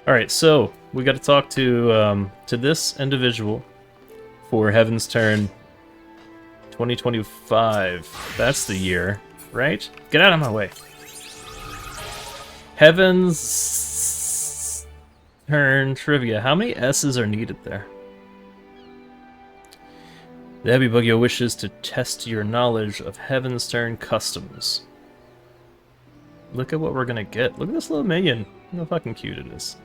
Alright, so we got to talk to this individual for Heavenssturn 2025. That's the year, right? Get out of my way. Heavenssturn trivia. How many S's are needed there? The Heavy Bugyo wishes to test your knowledge of Heavenssturn customs. Look at what we're gonna get. Look at this little minion. Look how fucking cute it is.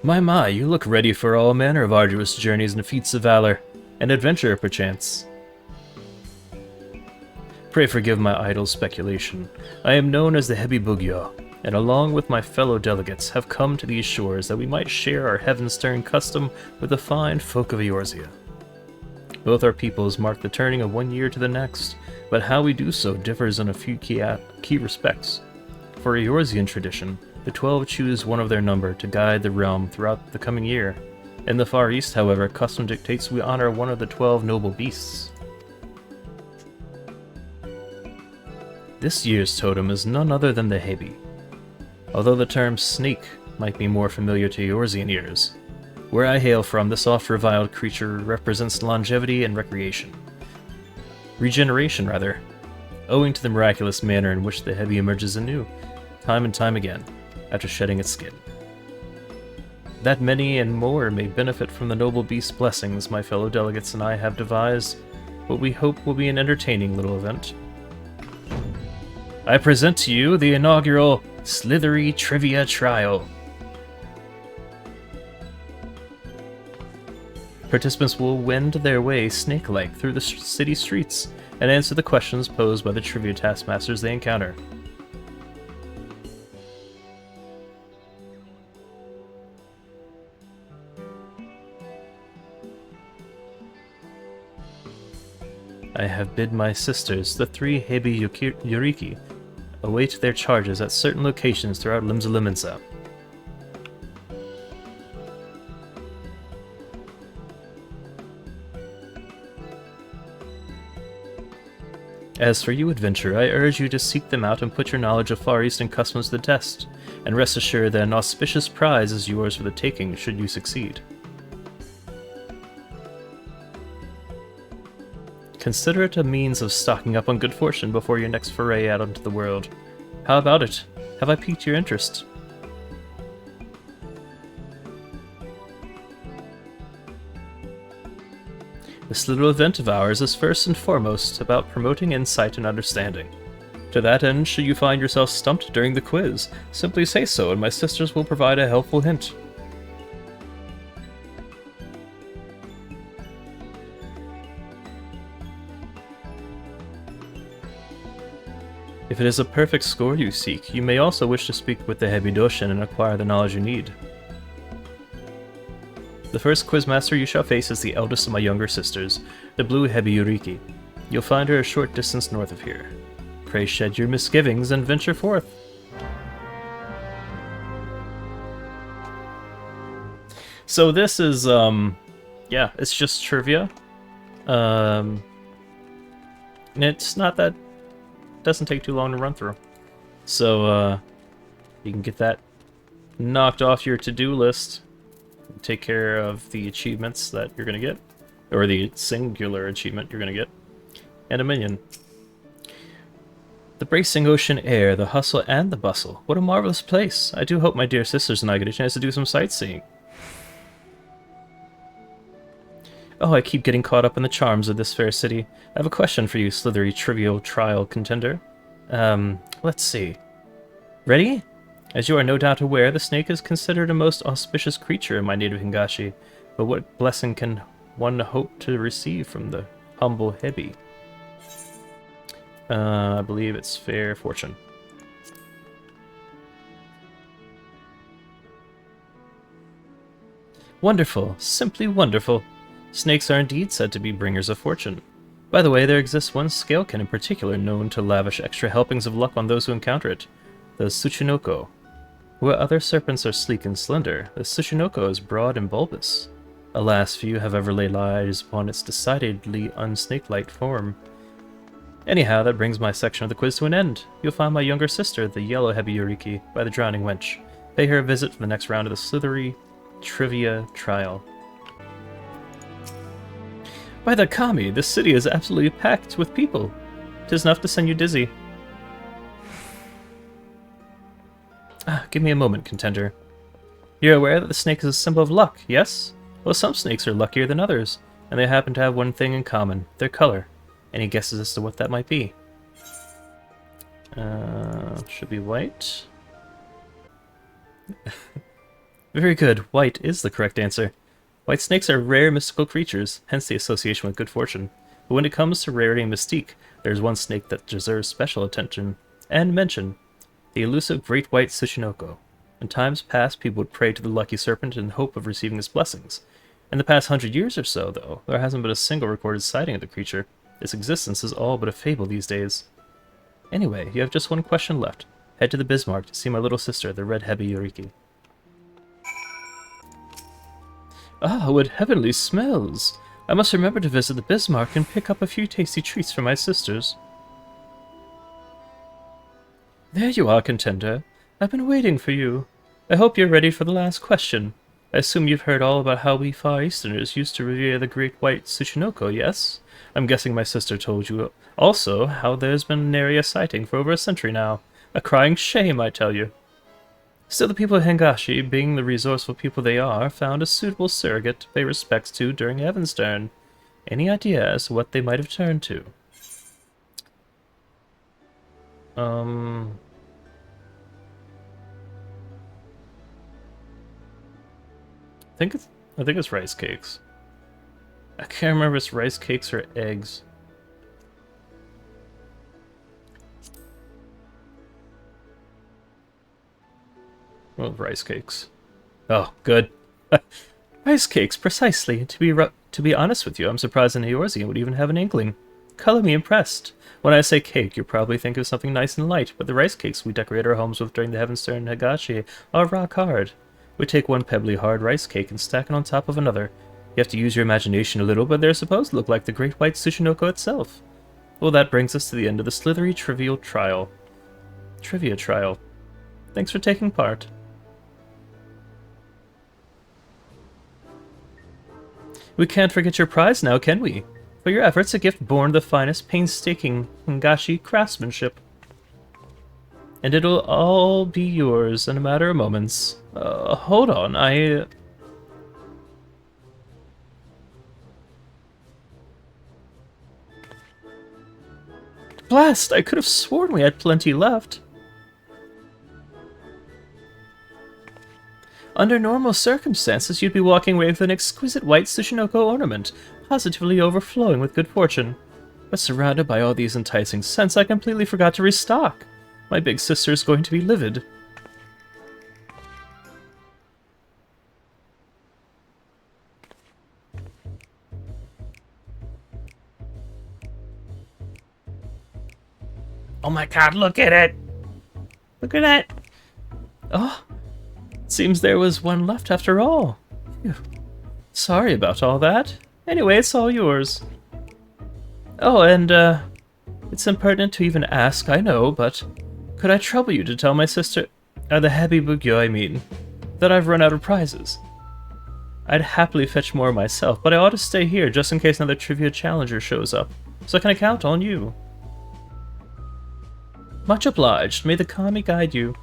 My, you look ready for all manner of arduous journeys and feats of valor, and adventure, perchance. Pray forgive my idle speculation. I am known as the Heavy Bugyo, and along with my fellow delegates have come to these shores that we might share our Heavenssturn custom with the fine folk of Eorzea. Both our peoples mark the turning of one year to the next, but how we do so differs in a few key respects. For Eorzean tradition, the 12 choose one of their number to guide the realm throughout the coming year. In the Far East, however, custom dictates we honor one of the 12 noble beasts. This year's totem is none other than the Hebi. Although the term snake might be more familiar to Eorzean ears, where I hail from, this oft-reviled creature represents longevity and regeneration, rather, owing to the miraculous manner in which the Hebi emerges anew, time and time again, after shedding its skin. That many and more may benefit from the noble beast's blessings, my fellow delegates and I have devised what we hope will be an entertaining little event. I present to you the inaugural Slithery Trivia Trial. Participants will wend their way snake-like through the city streets and answer the questions posed by the trivia taskmasters they encounter. I have bid my sisters, the 3 Hebi Yuriki, await their charges at certain locations throughout Limsa. As for you, adventurer, I urge you to seek them out and put your knowledge of Far Eastern customs to the test, and rest assured that an auspicious prize is yours for the taking should you succeed. Consider it a means of stocking up on good fortune before your next foray out into the world. How about it? Have I piqued your interest? This little event of ours is first and foremost about promoting insight and understanding. To that end, should you find yourself stumped during the quiz, simply say so and my sisters will provide a helpful hint. If it is a perfect score you seek, you may also wish to speak with the Hebidoshin and acquire the knowledge you need. The first quizmaster you shall face is the eldest of my younger sisters, the blue Hebi Yuriki. You'll find her a short distance north of here. Pray shed your misgivings and venture forth. So this is, yeah, it's just trivia. And it's not that, doesn't take too long to run through. So, you can get that knocked off your to-do list. Take care of the achievements that you're gonna get, or the singular achievement you're gonna get, and a minion. The bracing ocean air, the hustle and the bustle. What a marvelous place. I do hope my dear sisters and I get a chance to do some sightseeing. Oh, I keep getting caught up in the charms of this fair city. I have a question for you, slithery trivial trial contender. Let's see. Ready? As you are no doubt aware, the snake is considered a most auspicious creature in my native Hingashi, but what blessing can one hope to receive from the humble Hebi? I believe it's fair fortune. Wonderful, simply wonderful. Snakes are indeed said to be bringers of fortune. By the way, there exists one scalekin in particular known to lavish extra helpings of luck on those who encounter it, the Tsuchinoko. Where other serpents are sleek and slender, the Tsuchinoko is broad and bulbous. Alas, few have ever laid eyes upon its decidedly unsnake-like form. Anyhow, that brings my section of the quiz to an end. You'll find my younger sister, the yellow Hebi by the Drowning Wench. Pay her a visit for the next round of the Slithery Trivia Trial. By the Kami, this city is absolutely packed with people. 'Tis enough to send you dizzy. Give me a moment, contender. You're aware that the snake is a symbol of luck, yes? Well, some snakes are luckier than others, and they happen to have one thing in common, their color. Any guesses as to what that might be? Should be white. Very good, white is the correct answer. White snakes are rare mystical creatures, hence the association with good fortune. But when it comes to rarity and mystique, there's one snake that deserves special attention and mention. The elusive great white Tsuchinoko. In times past, people would pray to the lucky serpent in hope of receiving his blessings. In the past 100 years or so, though, there hasn't been a single recorded sighting of the creature. Its existence is all but a fable these days. Anyway, you have just one question left. Head to the Bismarck to see my little sister, the red Hebi. Ah, what heavenly smells! I must remember to visit the Bismarck and pick up a few tasty treats for my sisters. There you are, contender. I've been waiting for you. I hope you're ready for the last question. I assume you've heard all about how we Far Easterners used to revere the great white Tsuchinoko, yes? I'm guessing my sister told you also how there's been an area sighting for over a century now. A crying shame, I tell you. Still, the people of Hengashi, being the resourceful people they are, found a suitable surrogate to pay respects to during Heavenssturn. Any idea as to what they might have turned to? I think it's rice cakes. I can't remember if it's rice cakes or eggs. Well, rice cakes. Oh, good. Rice cakes, precisely. To be honest with you, I'm surprised an Eorzean would even have an inkling. Color me impressed. When I say cake, you probably think of something nice and light, but the rice cakes we decorate our homes with during the Heavenssturn Hagashi are rock hard. We take one pebbly hard rice cake and stack it on top of another. You have to use your imagination a little, but they're supposed to look like the great white Tsuchinoko itself. Well, that brings us to the end of the Slithery Trivia Trial. Thanks for taking part. We can't forget your prize now, can we? For your efforts, a gift born of the finest, painstaking Hingashi craftsmanship. And it'll all be yours in a matter of moments. Hold on, Blast! I could have sworn we had plenty left. Under normal circumstances, you'd be walking away with an exquisite white Tsuchinoko ornament, positively overflowing with good fortune. But surrounded by all these enticing scents, I completely forgot to restock. My big sister's going to be livid. Oh my god, look at it! Look at it! Oh, seems there was one left after all. Phew. Sorry about all that. Anyway, it's all yours. Oh, and, it's impertinent to even ask, I know, but could I trouble you to tell my sister, the Hebi I mean, that I've run out of prizes? I'd happily fetch more myself, but I ought to stay here just in case another trivia challenger shows up, so can I count on you? Much obliged. May the Kami guide you.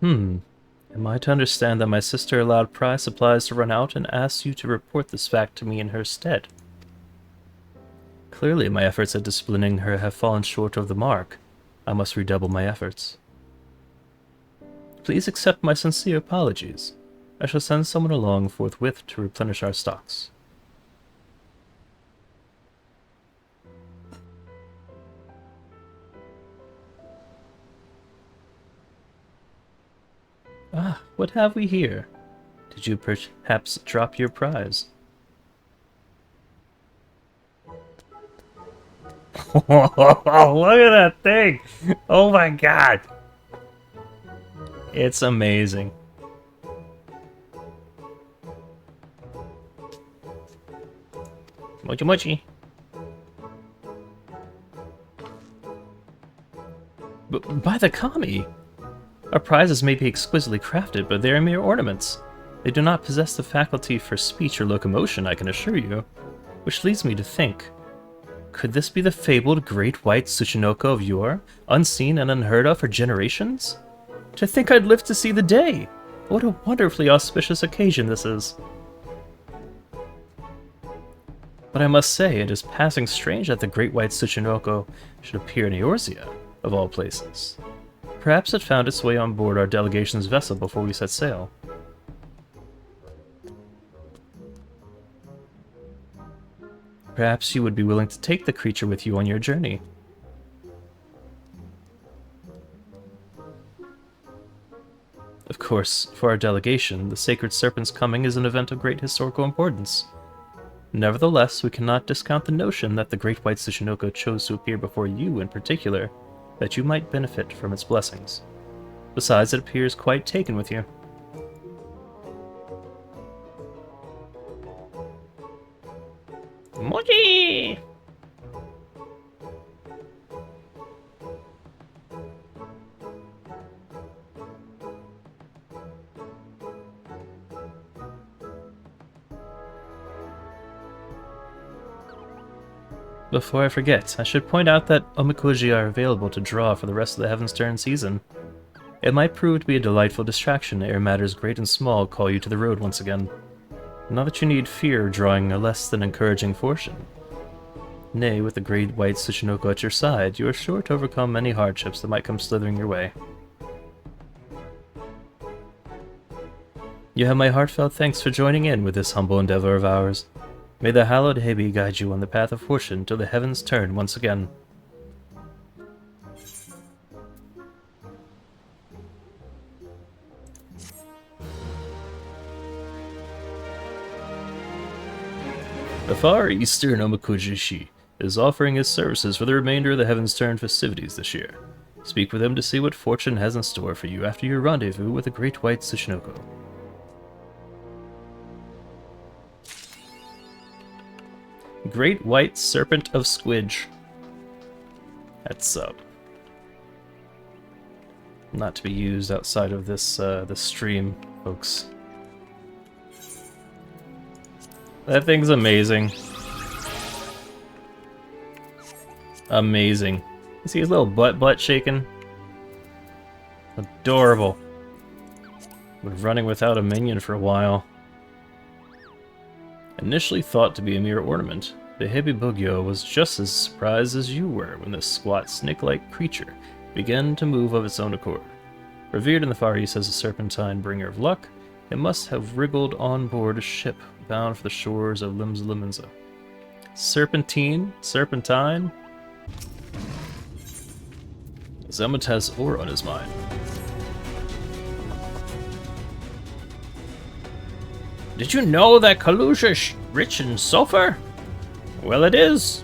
Am I to understand that my sister allowed prize supplies to run out and asked you to report this fact to me in her stead? Clearly my efforts at disciplining her have fallen short of the mark. I must redouble my efforts. Please accept my sincere apologies. I shall send someone along forthwith to replenish our stocks. Ah, what have we here? Did you perhaps drop your prize? Oh, look at that thing! Oh my god! It's amazing. Mochi mochi. By the kami! Our prizes may be exquisitely crafted, but they are mere ornaments. They do not possess the faculty for speech or locomotion, I can assure you. Which leads me to think, could this be the fabled great white Tsuchinoko of yore, unseen and unheard of for generations? To think I'd live to see the day! What a wonderfully auspicious occasion this is. But I must say, it is passing strange that the great white Tsuchinoko should appear in Eorzea, of all places. Perhaps it found its way on board our delegation's vessel before we set sail. Perhaps you would be willing to take the creature with you on your journey. Of course, for our delegation, the Sacred Serpent's coming is an event of great historical importance. Nevertheless, we cannot discount the notion that the Great White Tsuchinoko chose to appear before you in particular, that you might benefit from its blessings. Besides, it appears quite taken with you. Mochi! Before I forget, I should point out that omikoji are available to draw for the rest of the Heavenssturn season. It might prove to be a delightful distraction ere matters great and small call you to the road once again. Not that you need fear drawing a less than encouraging fortune. Nay, with the great white Tsuchinoko at your side, you are sure to overcome any hardships that might come slithering your way. You have my heartfelt thanks for joining in with this humble endeavor of ours. May the hallowed Hebi guide you on the path of fortune till the heavens turn once again. The Far Eastern Omikuji is offering his services for the remainder of the Heavenssturn festivities this year. Speak with him to see what fortune has in store for you after your rendezvous with the Great White Tsuchinoko. Great White Serpent of Squidge. That's not to be used outside of this this stream, folks. That thing's amazing. Amazing. You see his little butt shaking? Adorable. Been running without a minion for a while. Initially thought to be a mere ornament, the Hebibugyo was just as surprised as you were when this squat snake-like creature began to move of its own accord. Revered in the Far East as a serpentine bringer of luck, it must have wriggled on board a ship bound for the shores of Limsa. Serpentine? Serpentine? Zelmut has ore on his mind. Did you know that Kalusha's rich in sulfur? Well, it is.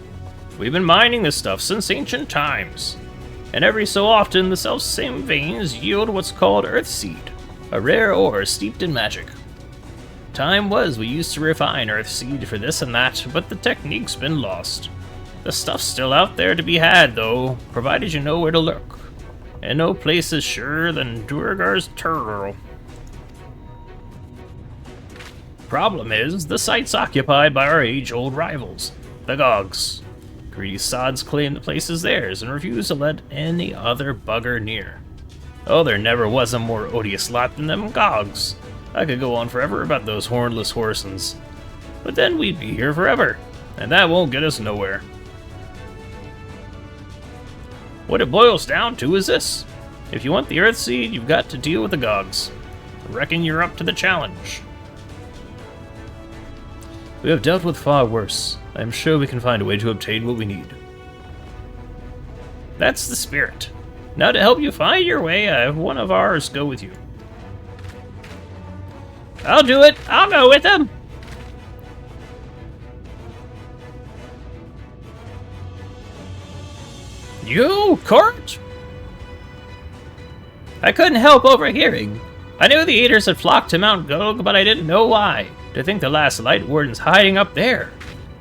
We've been mining this stuff since ancient times. And every so often, the self-same veins yield what's called Earthseed, a rare ore steeped in magic. Time was we used to refine Earthseed for this and that, but the technique's been lost. The stuff's still out there to be had, though, provided you know where to look. And no place is surer than Duergar's turtle. Problem is, the site's occupied by our age-old rivals, the Gulgs. Greedy sods claim the place is theirs and refuse to let any other bugger near. Oh, there never was a more odious lot than them Gulgs. I could go on forever about those hornless horsens. But then we'd be here forever, and that won't get us nowhere. What it boils down to is this. If you want the Earthseed, you've got to deal with the Gulgs. Reckon you're up to the challenge. We have dealt with far worse. I am sure we can find a way to obtain what we need. That's the spirit. Now to help you find your way, I have one of ours go with you. I'll do it. I'll go with him. You, Court? I couldn't help overhearing. I knew the Eaters had flocked to Mount Gulg, but I didn't know why. To think the last Light Warden's hiding up there.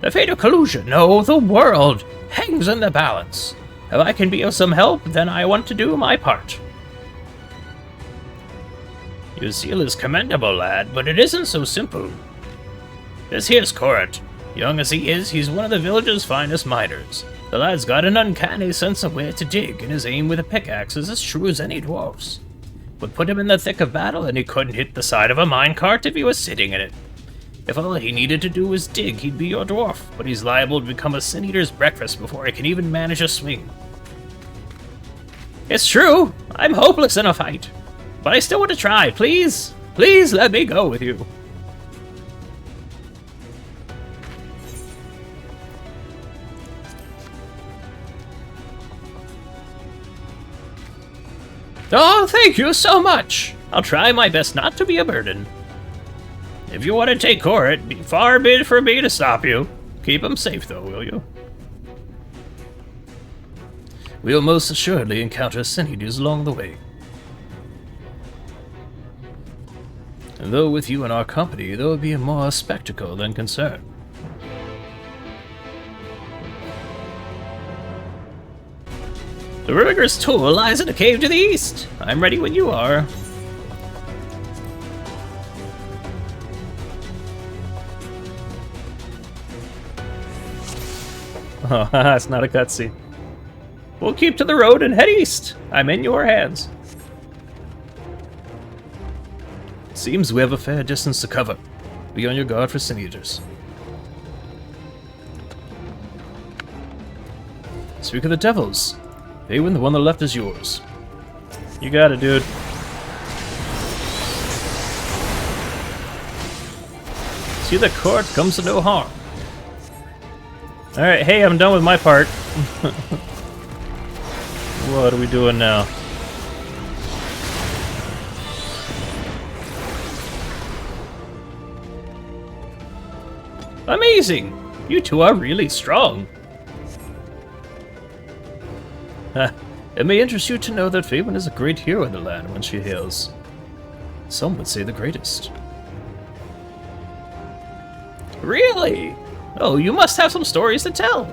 The fate of collusion, no, the world, hangs in the balance. If I can be of some help, then I want to do my part. Your zeal is commendable, lad, but it isn't so simple. This here's Korat. Young as he is, he's one of the village's finest miners. The lad's got an uncanny sense of where to dig, and his aim with a pickaxe is as true as any dwarf's. Would put him in the thick of battle, and he couldn't hit the side of a minecart if he was sitting in it. If all he needed to do was dig, he'd be your dwarf, but he's liable to become a sin eater's breakfast before he can even manage a swing. It's true, I'm hopeless in a fight, but I still want to try. Please, please let me go with you. Oh, thank you so much. I'll try my best not to be a burden. If you want to take Korat, be far be it for me to stop you. Keep him safe, though, will you? We'll most assuredly encounter sin eaters along the way. And though with you in our company, there will be more spectacle than concern. The Ruger's Tewel lies in a cave to the east. I'm ready when you are. Oh, it's not a cutscene. We'll keep to the road and head east. I'm in your hands. Seems we have a fair distance to cover. Be on your guard for sin eaters. Speak of the devils. Eowyn, the one on the left is yours. You got it, dude. See, the court comes to no harm. Alright, hey, I'm done with my part. What are we doing now? Amazing! You two are really strong. It may interest you to know that Eowyn is a great hero in the land when she hails. Some would say the greatest. Really? Oh, you must have some stories to tell.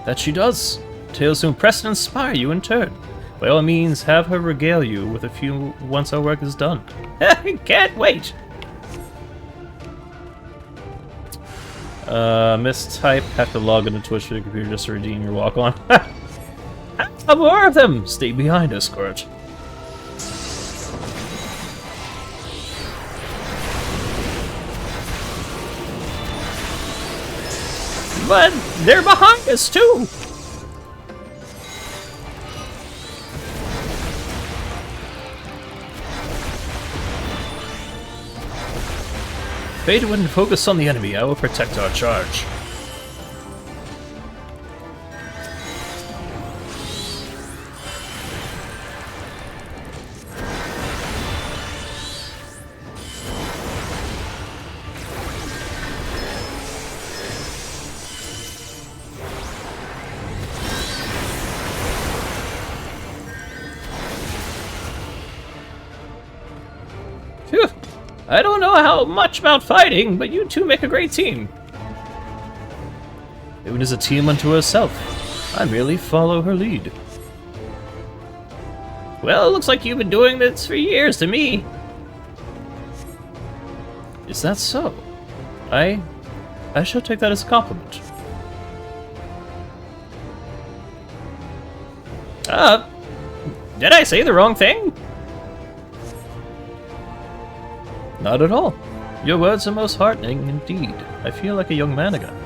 That she does. Tales to impress and inspire you in turn. By all means, have her regale you with a few once our work is done. Can't wait. Mistype, have to log into Twitch for your computer just to redeem your walk-on. Have more of them! Stay behind us, Korat. But they're behind us, too! Fade wouldn't focus on the enemy, I will protect our charge. Phew. I don't know how much about fighting, but you two make a great team. Eowyn is a team unto herself. I merely follow her lead. Well, it looks like you've been doing this for years to me. Is that so? I shall take that as a compliment. Did I say the wrong thing? Not at all. Your words are most heartening indeed. I feel like a young man again.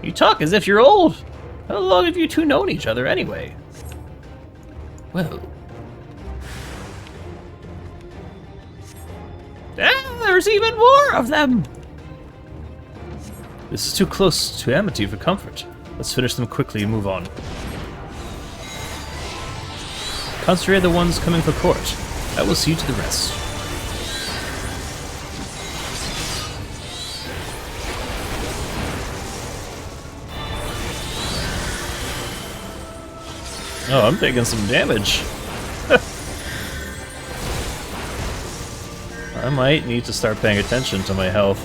You talk as if you're old. How long have you two known each other anyway? Well, there's even more of them! this is too close to amity for comfort. Let's finish them quickly and move on. Concentrate on the ones coming for court. I will see to the rest. Oh, I'm taking some damage. I might need to start paying attention to my health.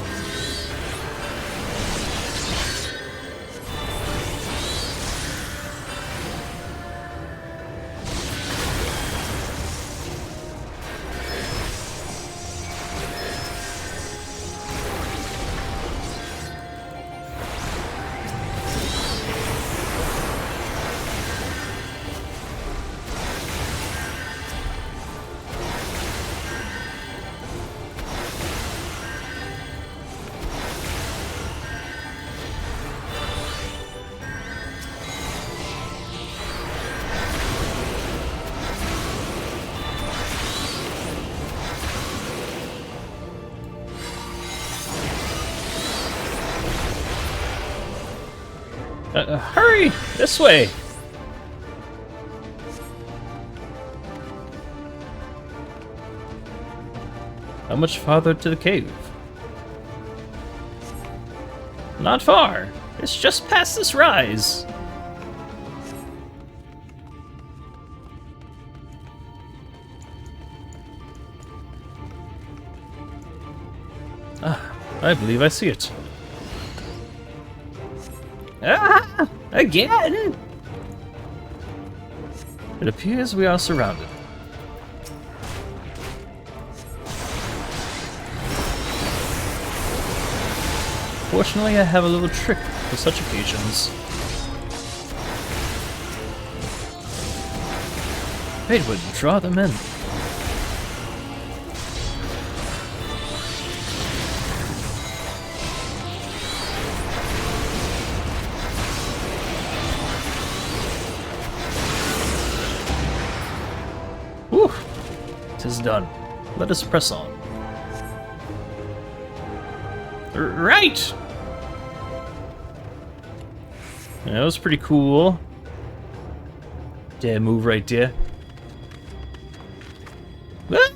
Hurry! This way! How much farther to the cave? Not far. It's just past this rise. I believe I see it. Ah! Again! It appears we are surrounded. Fortunately, I have a little trick for such occasions. Fatewood, draw them in. Whew! 'Tis done. Let us press on. Right! That was pretty cool. Yeah, move right there. Ah!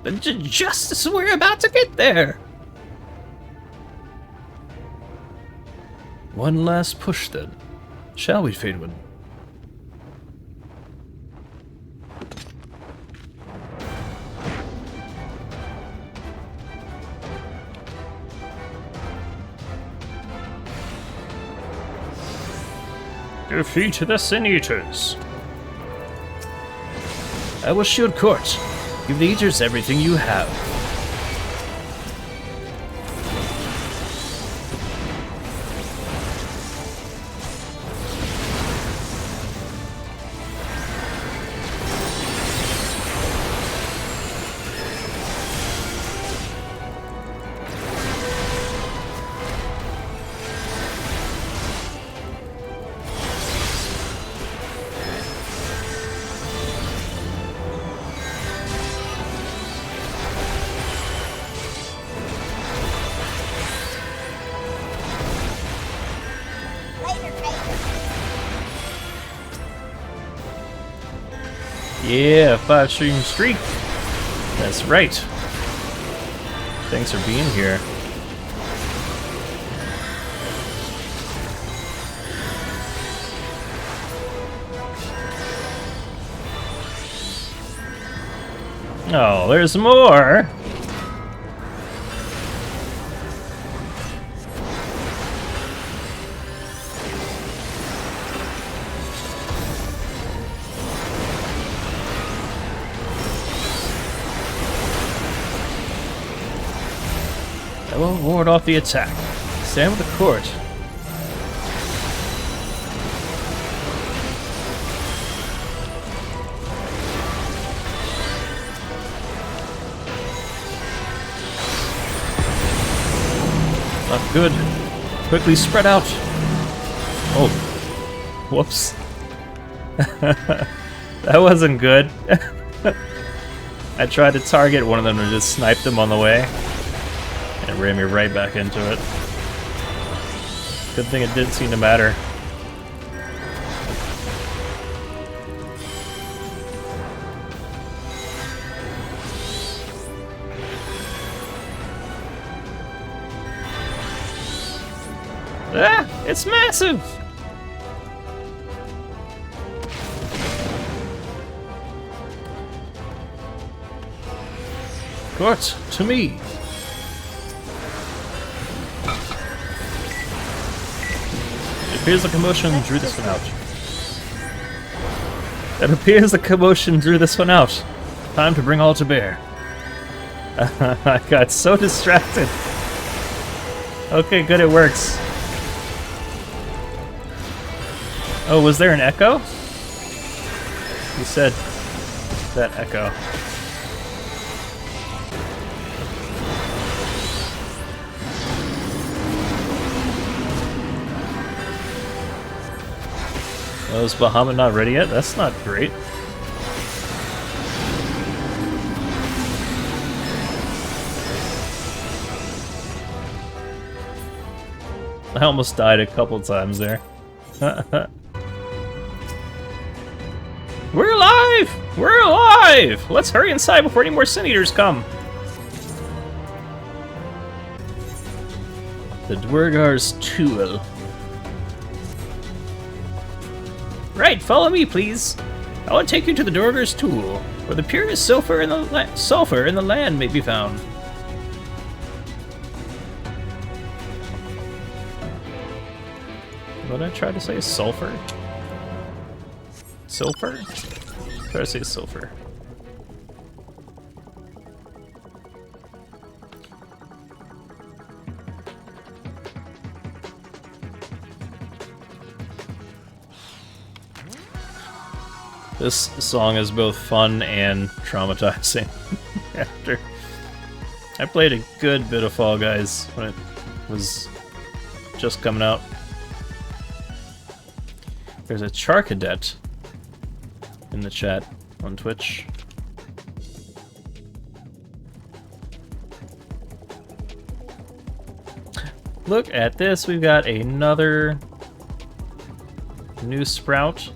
But just as we're about to get there. One last push then. Shall we, Fatewood? Defeat the Sin Eaters. I will shield court. Give the Eaters everything you have. Yeah, 5-stream streak. That's right. Thanks for being here. Oh, there's more! I will ward off the attack. Stand with the court. Not good. Quickly spread out. Oh. Whoops. That wasn't good. I tried to target one of them and just sniped them on the way. And it ran me right back into it. Good thing it didn't seem to matter. Ah! It's massive! Court, to me! It appears the commotion drew this one out. It appears the commotion drew this one out. Time to bring all to bear. I got so distracted. Okay, good, it works. Oh, was there an echo? You said that echo. Oh, is Bahamut not ready yet? That's not great. I almost died a couple times there. We're alive! We're alive! Let's hurry inside before any more Sin Eaters come. The Duergar's Tewel. Right, follow me, please. I will take you to the Duergar's Tewel, where the purest sulfur in the land may be found. What did I try to say? Sulfur? Sulfur? Try to say sulfur. This song is both fun and traumatizing. After I played a good bit of Fall Guys when it was just coming out. There's a Charcadet in the chat on Twitch. Look at this, we've got another new sprout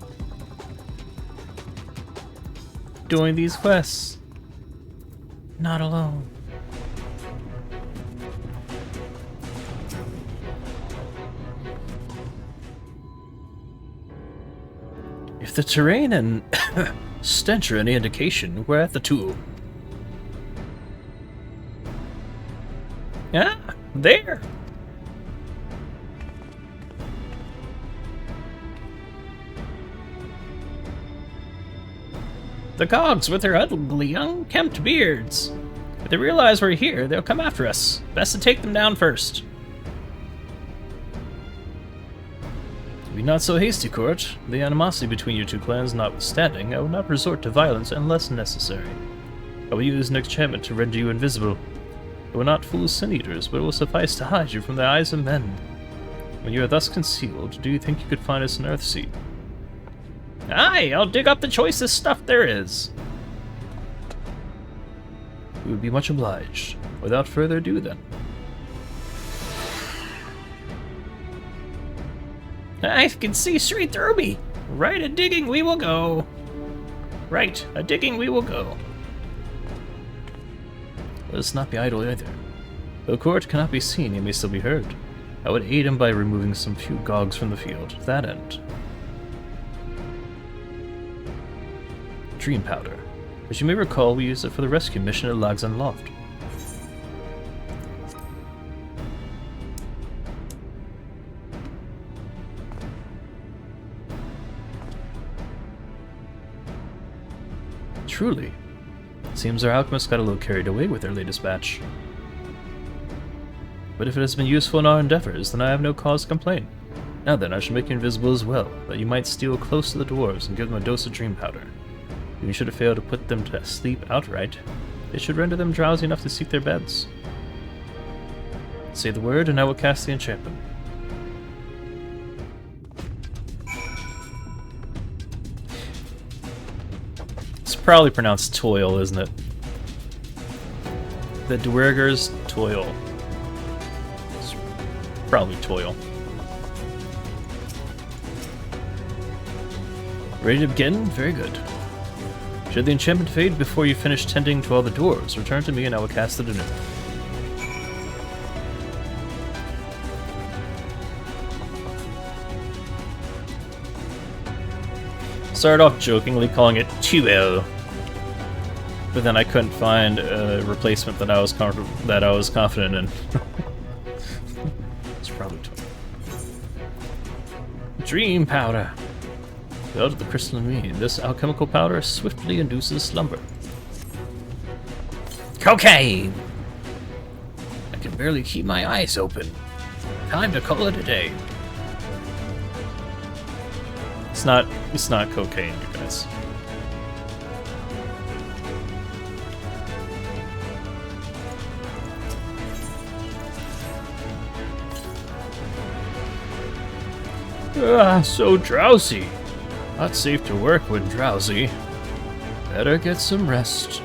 doing these quests. Not alone. If the terrain and stench are any indication, we're at the Tewel. Ah, there! The cogs with their ugly, unkempt beards. If they realize we're here, they'll come after us. Best to take them down first. Be not so hasty, Court. The animosity between your two clans notwithstanding, I will not resort to violence unless necessary. I will use an enchantment to render you invisible. It will not fool Sin Eaters, but it will suffice to hide you from the eyes of men. When you are thus concealed, do you think you could find us in Earthsea? Aye, I'll dig up the choicest stuff there is. We would be much obliged. Without further ado, then. I can see straight through me. Right, a digging we will go. Right, a digging we will go. Let us not be idle either. Though Court cannot be seen, he may still be heard. I would aid him by removing some few gogs from the field, to that end. Dream powder. As you may recall, we used it for the rescue mission at Lagzan Loft. Truly. Seems our alchemists got a little carried away with their latest batch. But if it has been useful in our endeavors, then I have no cause to complain. Now then, I shall make you invisible as well, that you might steal close to the dwarves and give them a dose of dream powder. If you should have failed to put them to sleep outright, it should render them drowsy enough to seek their beds. Say the word, and I will cast the enchantment. It's probably pronounced toil, isn't it? The Duergar's toil. It's probably toil. Ready to begin? Very good. Should the enchantment fade before you finish tending to all the dwarves, return to me and I will cast it anew. Started off jokingly calling it Tewel, but then I couldn't find a replacement that I was confident in. It's probably Dream powder. Out of the crystalline mean, this alchemical powder swiftly induces slumber. Cocaine! I can barely keep my eyes open. Time to call it a day. It's not cocaine, you guys. So drowsy. Not safe to work when drowsy. Better get some rest.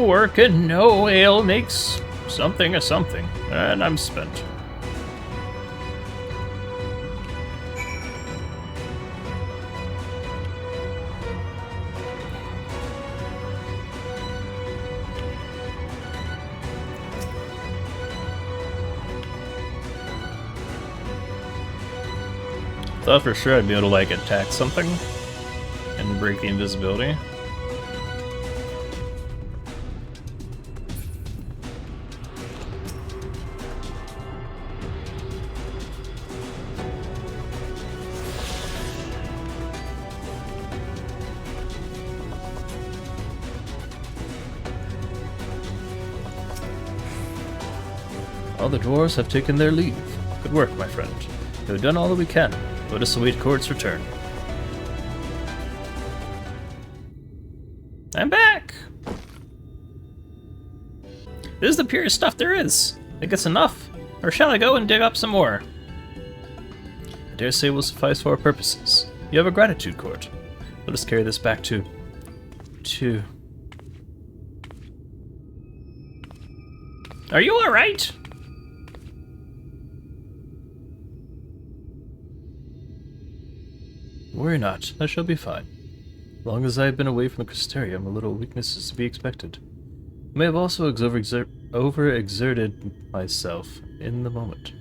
Work and no ale makes something a something, and I'm spent. Thought for sure I'd be able to, like, attack something and break the invisibility. All the dwarves have taken their leave. Good work, my friend. We have done all that we can. Let us await Court's return. I'm back! This is the purest stuff there is. Think it's enough? Or shall I go and dig up some more? I dare say it will suffice for our purposes. You have a gratitude court. Let us carry this back to... Are you alright? Worry not, I shall be fine. As long as I have been away from the Crystarium, a little weakness is to be expected. I may have also overexerted myself in the moment.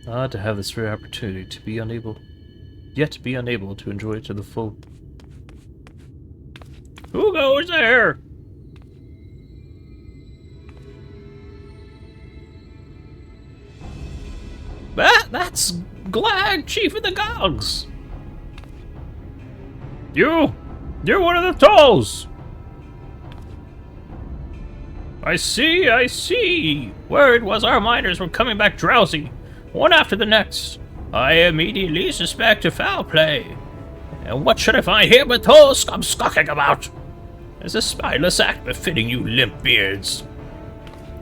To have this rare opportunity to be unable to enjoy it to the full. Who goes there? That's Gulg, chief of the Gulgs. You're one of the Tolls! I see! Word was our miners were coming back drowsy, one after the next. I immediately suspect a foul play. And what should I find here but Tolls scum-skulking about? It's a spineless act befitting you limp beards.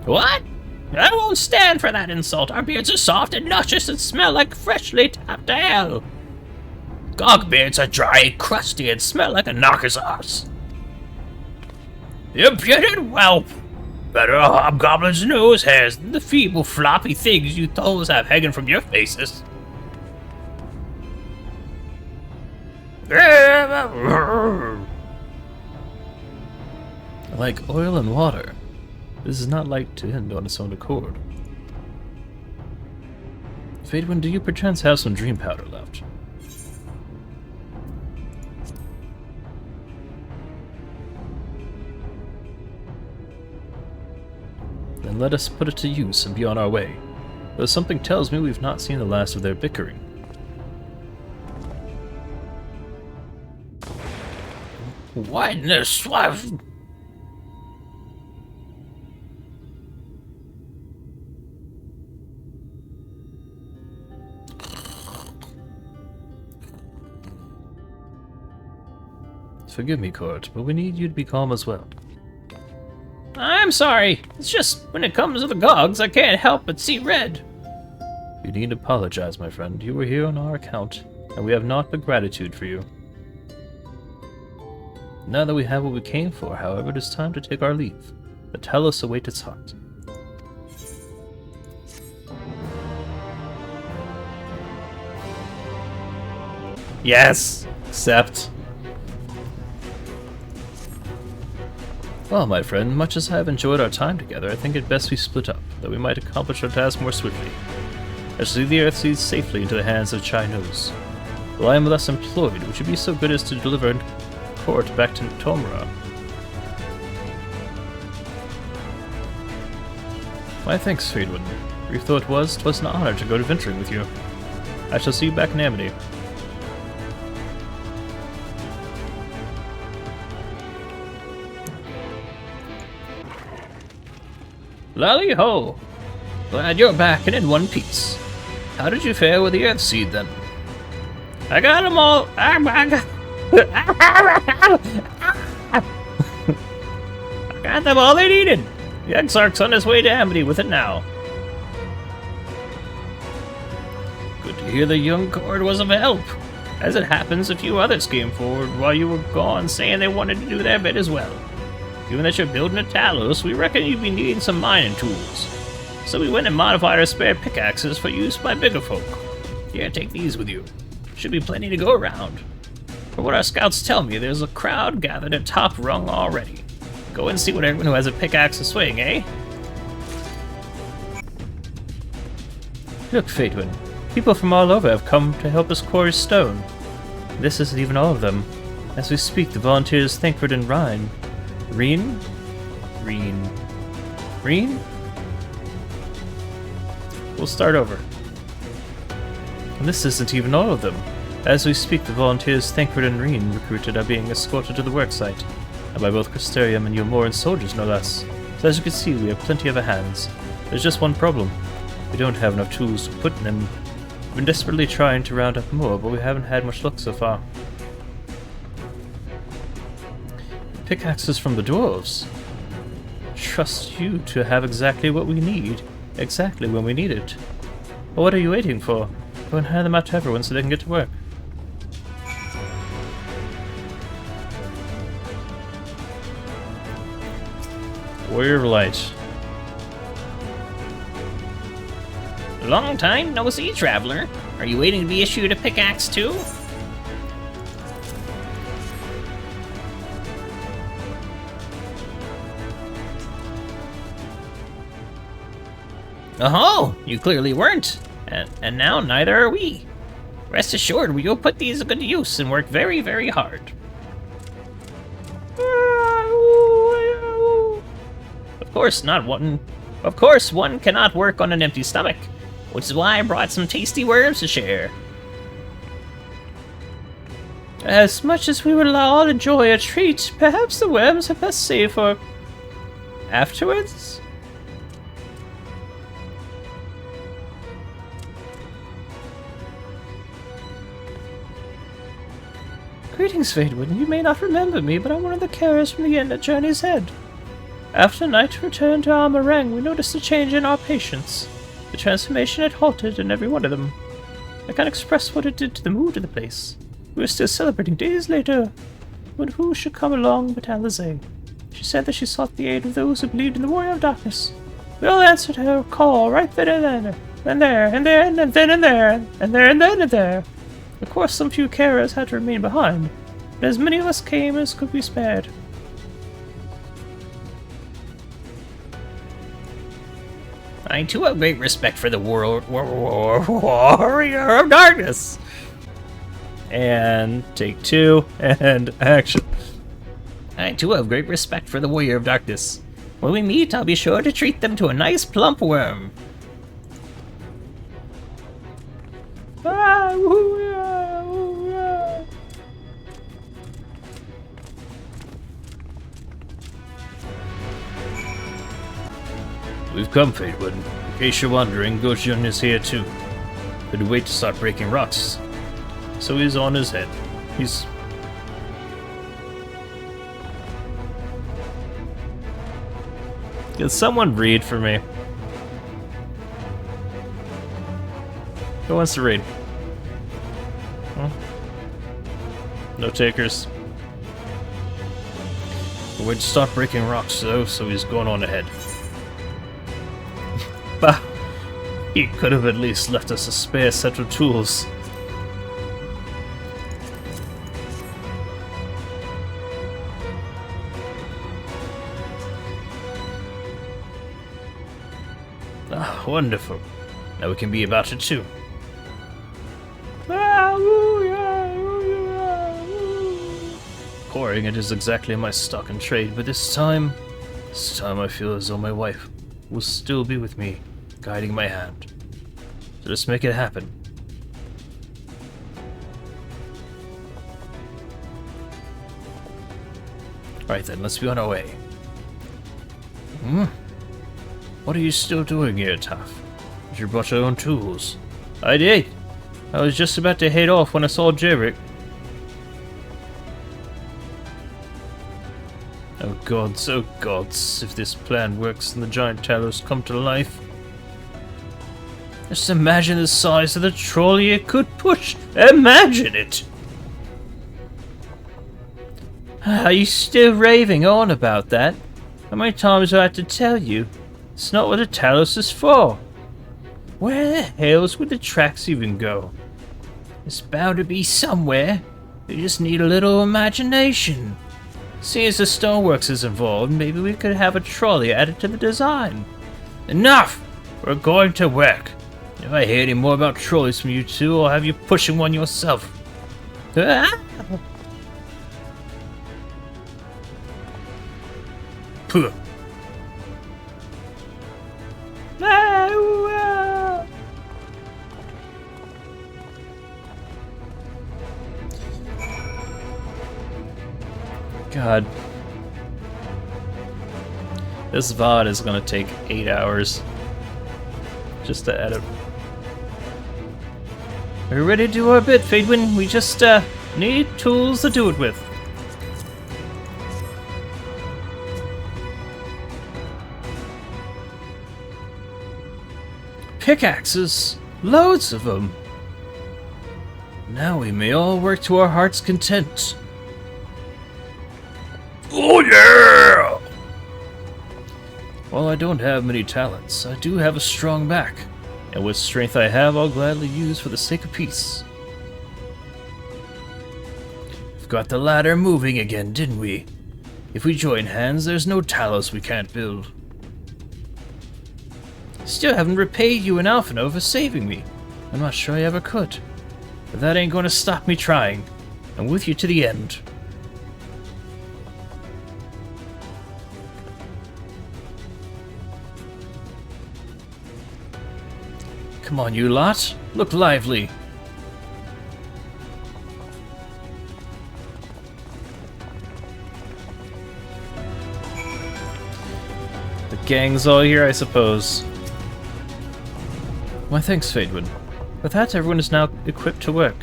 What? I won't stand for that insult. Our beards are soft and luscious and smell like freshly tapped ale. Gog beards are dry, crusty, and smell like a knocker's arse. Impudent whelp! Better a hobgoblin's nose hairs than the feeble, floppy things you Tolls have hanging from your faces. Like oil and water, this is not like to end on its own accord. Fadewind, do you perchance have some dream powder left? Then let us put it to use and be on our way. Though something tells me we've not seen the last of their bickering. What in the swab? Forgive me, Court, but we need you to be calm as well. I'm sorry. It's just, when it comes to the Gulgs, I can't help but see red. You need to apologize, my friend. You were here on our account, and we have naught but gratitude for you. Now that we have what we came for, however, it is time to take our leave. The Talos await its heart. Yes! Accept. Well, my friend, much as I have enjoyed our time together, I think it best we split up, that we might accomplish our task more swiftly. I shall leave the Earthseed safely into the hands of Chai Nose. While I am thus employed, would you be so good as to deliver Court back to Tomra? My thanks, Fadewin. Brief though it was, 'twas an honor to go adventuring with you. I shall see you back in Amity. Lally ho! Glad you're back and in one piece. How did you fare with the Earthseed then? I got them all. I got them all they needed. The Exarch's on his way to Amity with it now. Good to hear the young Cord was of help. As it happens, a few others came forward while you were gone saying they wanted to do their bit as well. Given that you're building a Talos, we reckon you'd be needing some mining tools. So we went and modified our spare pickaxes for use by bigger folk. Here, take these with you. Should be plenty to go around. From what our scouts tell me, there's a crowd gathered at Top Rung already. Go and see what everyone who has a pickaxe to swing, eh? Look, Fadewin. People from all over have come to help us quarry stone. This isn't even all of them. As we speak, the volunteers Thankford and Rhine. Reen? We'll start over. And this isn't even all of them. As we speak, the volunteers Thankford and Reen recruited are being escorted to the worksite, and by both Crystarium and Yomoran soldiers, no less. So as you can see, we have plenty of hands. There's just one problem. We don't have enough tools to put in them. We've been desperately trying to round up more, but we haven't had much luck so far. Pickaxes from the dwarves. Trust you to have exactly what we need, exactly when we need it. Well, what are you waiting for? Go and hand them out to everyone so they can get to work. Warrior of Light. Long time no see, traveler. Are you waiting to be issued a pickaxe too? Oh, you clearly weren't. And now neither are we. Rest assured, we will put these to good use and work very, very hard. Of course, one cannot work on an empty stomach, which is why I brought some tasty worms to share. As much as we would all enjoy a treat, perhaps the worms are best saved for afterwards? Greetings, Fadewin. You may not remember me, but I'm one of the carriers from the inn at Journey's Head. After night return to our meringue, we noticed a change in our patients. The transformation had halted in every one of them. I can't express what it did to the mood of the place. We were still celebrating days later, when who should come along but Alizé. She said that she sought the aid of those who believed in the Warrior of Darkness. We all answered her call right then and there, and there, and then and then and there, and there and then and there. Of course, some few carriers had to remain behind, but as many of us came as could be spared. I too have great respect for the Warrior of Darkness. And take two, and action. I too have great respect for the Warrior of Darkness. When we meet, I'll be sure to treat them to a nice plump worm. We've come, Fadewin. In case you're wondering, Gojun is here too. Couldn't wait to start breaking rocks. So he's on his head. He's... Can someone read for me? Who wants to read? Huh? No takers. We're to start breaking rocks though, so he's going on ahead. Bah! He could have at least left us a spare set of tools. Ah, wonderful. Now we can be about it too. Pouring it is exactly my stock and trade, but this time I feel as though my wife will still be with me, guiding my hand. So let's make it happen. Right then, let's be on our way. What are you still doing here, Taff? You brought your own tools. I did. I was just about to head off when I saw Jarek. Oh gods, if this plan works and the giant Talos come to life. Just imagine the size of the trolley it could push. Imagine it! Are you still raving on about that? How many times do I have to tell you? It's not what a Talos is for. Where the hells would the tracks even go? It's bound to be somewhere. You just need a little imagination. Seeing as the stoneworks is involved, maybe we could have a trolley added to the design. Enough! We're going to work. If I hear any more about trolleys from you two, I'll have you pushing one yourself. Ah! Puh. God. This VOD is gonna take 8 hours just to edit. We're ready to do our bit, Fadewin. We just need tools to do it with. Pickaxes! Loads of them! Now we may all work to our heart's content. Oh yeah! While I don't have many talents, I do have a strong back, and what strength I have I'll gladly use for the sake of peace. We've got the ladder moving again, didn't we? If we join hands, there's no Talos we can't build. Still haven't repaid you and Alphino for saving me. I'm not sure I ever could. But that ain't gonna stop me trying. I'm with you to the end. Come on, you lot. Look lively. The gang's all here, I suppose. Why, thanks, Fadewin. With that, everyone is now equipped to work.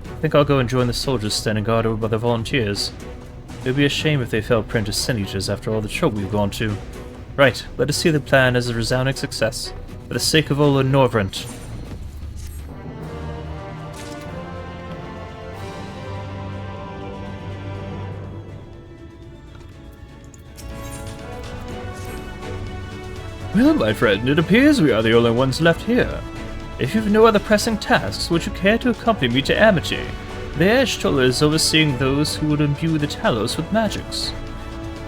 I think I'll go and join the soldiers standing guard over by the volunteers. It would be a shame if they fell prey to sin eaters after all the trouble we've gone to. Right, let us see the plan as a resounding success, for the sake of Ola Norvrent. Well, my friend, it appears we are the only ones left here. If you've no other pressing tasks, would you care to accompany me to Amity? The Ashtoller is overseeing those who would imbue the Talos with magics.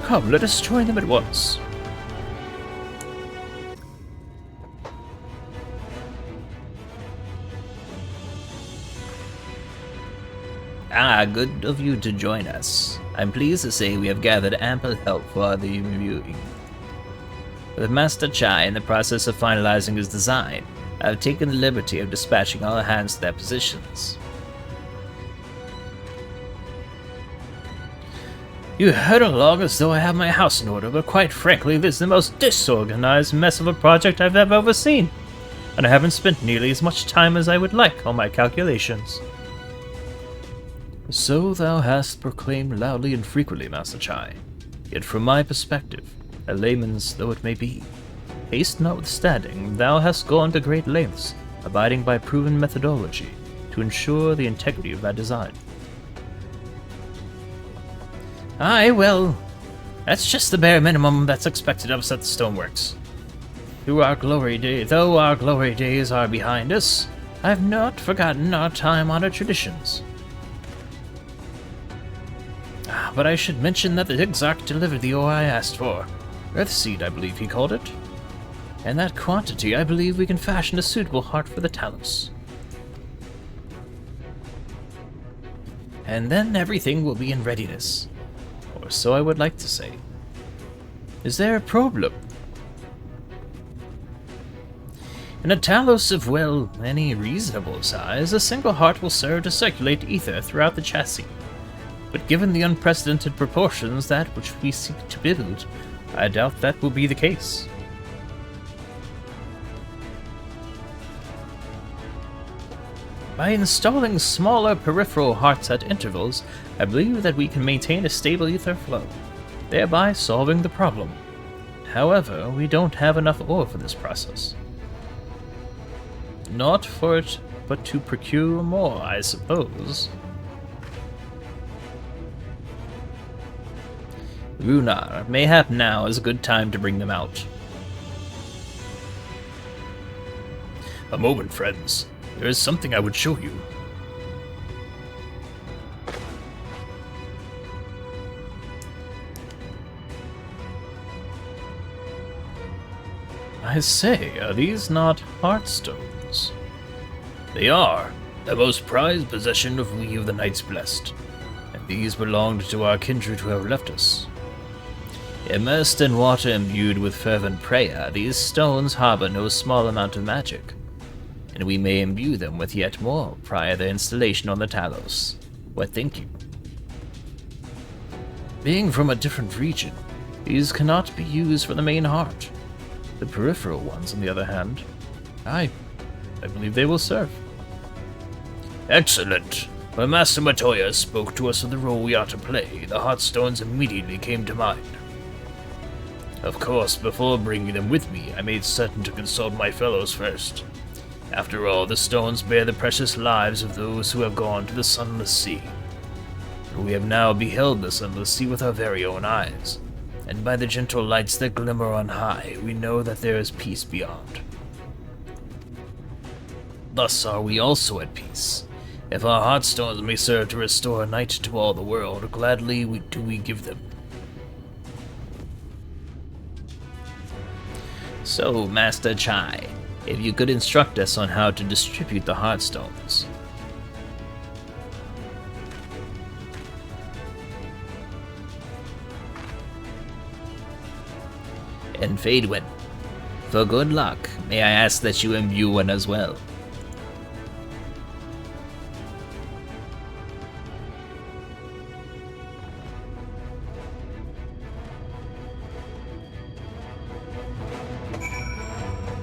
Come, let us join them at once. Ah, good of you to join us. I'm pleased to say we have gathered ample help for the imbuing. With Master Chai in the process of finalizing his design, I have taken the liberty of dispatching all hands to their positions. You heard along as though I have my house in order, but quite frankly, this is the most disorganized mess of a project I've ever overseen, and I haven't spent nearly as much time as I would like on my calculations. So thou hast proclaimed loudly and frequently, Master Chai. Yet from my perspective, a layman's though it may be, haste notwithstanding, thou hast gone to great lengths, abiding by proven methodology, to ensure the integrity of thy design. Aye, well, that's just the bare minimum that's expected of us at the Stoneworks. Though our glory days are behind us, I have not forgotten our time-honored traditions. But I should mention that the Exarch delivered the ore I asked for. Earthseed, I believe he called it. And that quantity, I believe we can fashion a suitable heart for the Talos. And then everything will be in readiness. Or so I would like to say. Is there a problem? In a Talos of, well, any reasonable size, a single heart will serve to circulate ether throughout the chassis. But given the unprecedented proportions that which we seek to build, I doubt that will be the case. By installing smaller peripheral hearts at intervals, I believe that we can maintain a stable ether flow, thereby solving the problem. However, we don't have enough ore for this process. Not for it, but to procure more, I suppose. Runar, mayhap now is a good time to bring them out. A moment, friends. There is something I would show you. I say, are these not heartstones? They are the most prized possession of we of the Knights Blessed, and these belonged to our kindred who have left us. Immersed in water imbued with fervent prayer, these stones harbor no small amount of magic, and we may imbue them with yet more prior to their installation on the Talos. What think you? Being from a different region, these cannot be used for the main heart. The peripheral ones, on the other hand, I believe they will serve. Excellent. When Master Matoya spoke to us of the role we are to play, the Heartstones immediately came to mind. Of course, before bringing them with me, I made certain to consult my fellows first. After all, the stones bear the precious lives of those who have gone to the Sunless Sea. We have now beheld the Sunless Sea with our very own eyes, and by the gentle lights that glimmer on high, we know that there is peace beyond. Thus are we also at peace. If our Heartstones may serve to restore night to all the world, gladly do we give them. So, Master Chai, if you could instruct us on how to distribute the Heartstones. And Fadewind, for good luck, may I ask that you imbue one as well?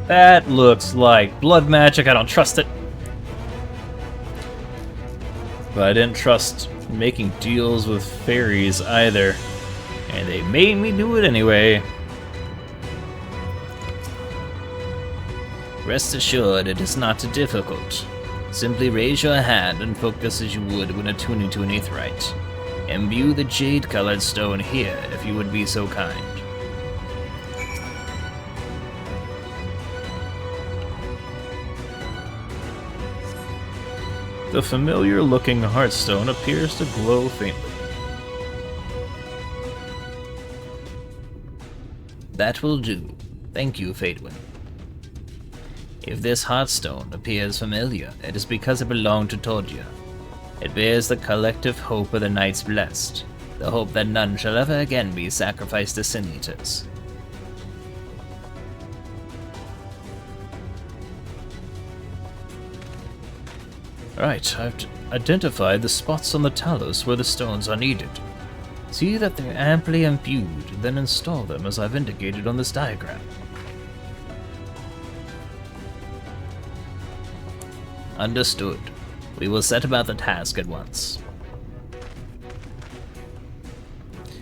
That looks like blood magic. I don't trust it. But I didn't trust making deals with fairies either. And they made me do it anyway. Rest assured, it is not difficult. Simply raise your hand and focus as you would when attuning to an aetheryte. Imbue the jade-colored stone here, if you would be so kind. The familiar-looking heartstone appears to glow faintly. That will do. Thank you, Fadewind. If this heartstone appears familiar, it is because it belonged to Tordia. It bears the collective hope of the Knights Blessed, the hope that none shall ever again be sacrificed to sin-eaters. Alright, I've identified the spots on the Talos where the stones are needed. See that they're amply imbued, then install them as I've indicated on this diagram. Understood. We will set about the task at once.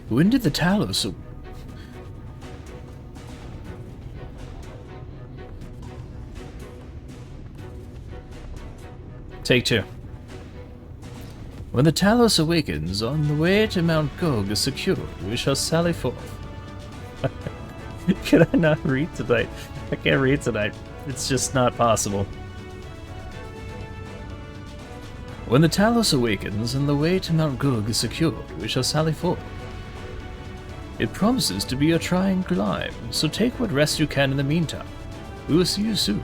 When did the Talos... Take two. When the Talos awakens, on the way to Mount Gulg is secured, we shall sally forth. Can I not read tonight? I can't read tonight. It's just not possible. When the Talos awakens and the way to Mount Gulg is secured, we shall sally forth. It promises to be a trying climb, so take what rest you can in the meantime. We will see you soon.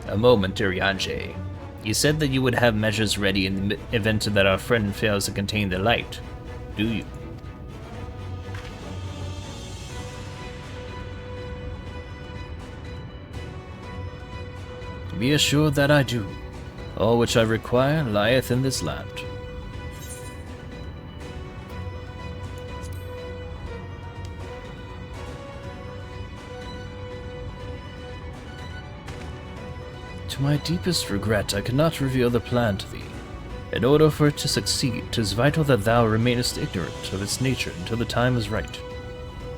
A moment, Irianje. You said that you would have measures ready in the event that our friend fails to contain the light. Do you? Be assured that I do. All which I require lieth in this land. To my deepest regret, I cannot reveal the plan to thee. In order for it to succeed, 'tis vital that thou remainest ignorant of its nature until the time is right.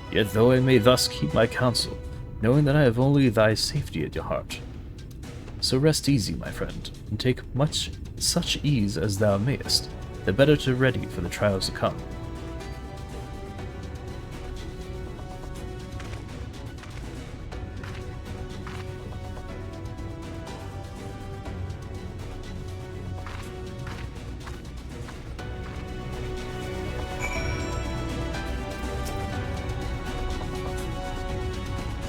Yet though I may thus keep my counsel, knowing that I have only thy safety at your heart. So rest easy, my friend, and take such ease as thou mayest, the better to ready for the trials to come.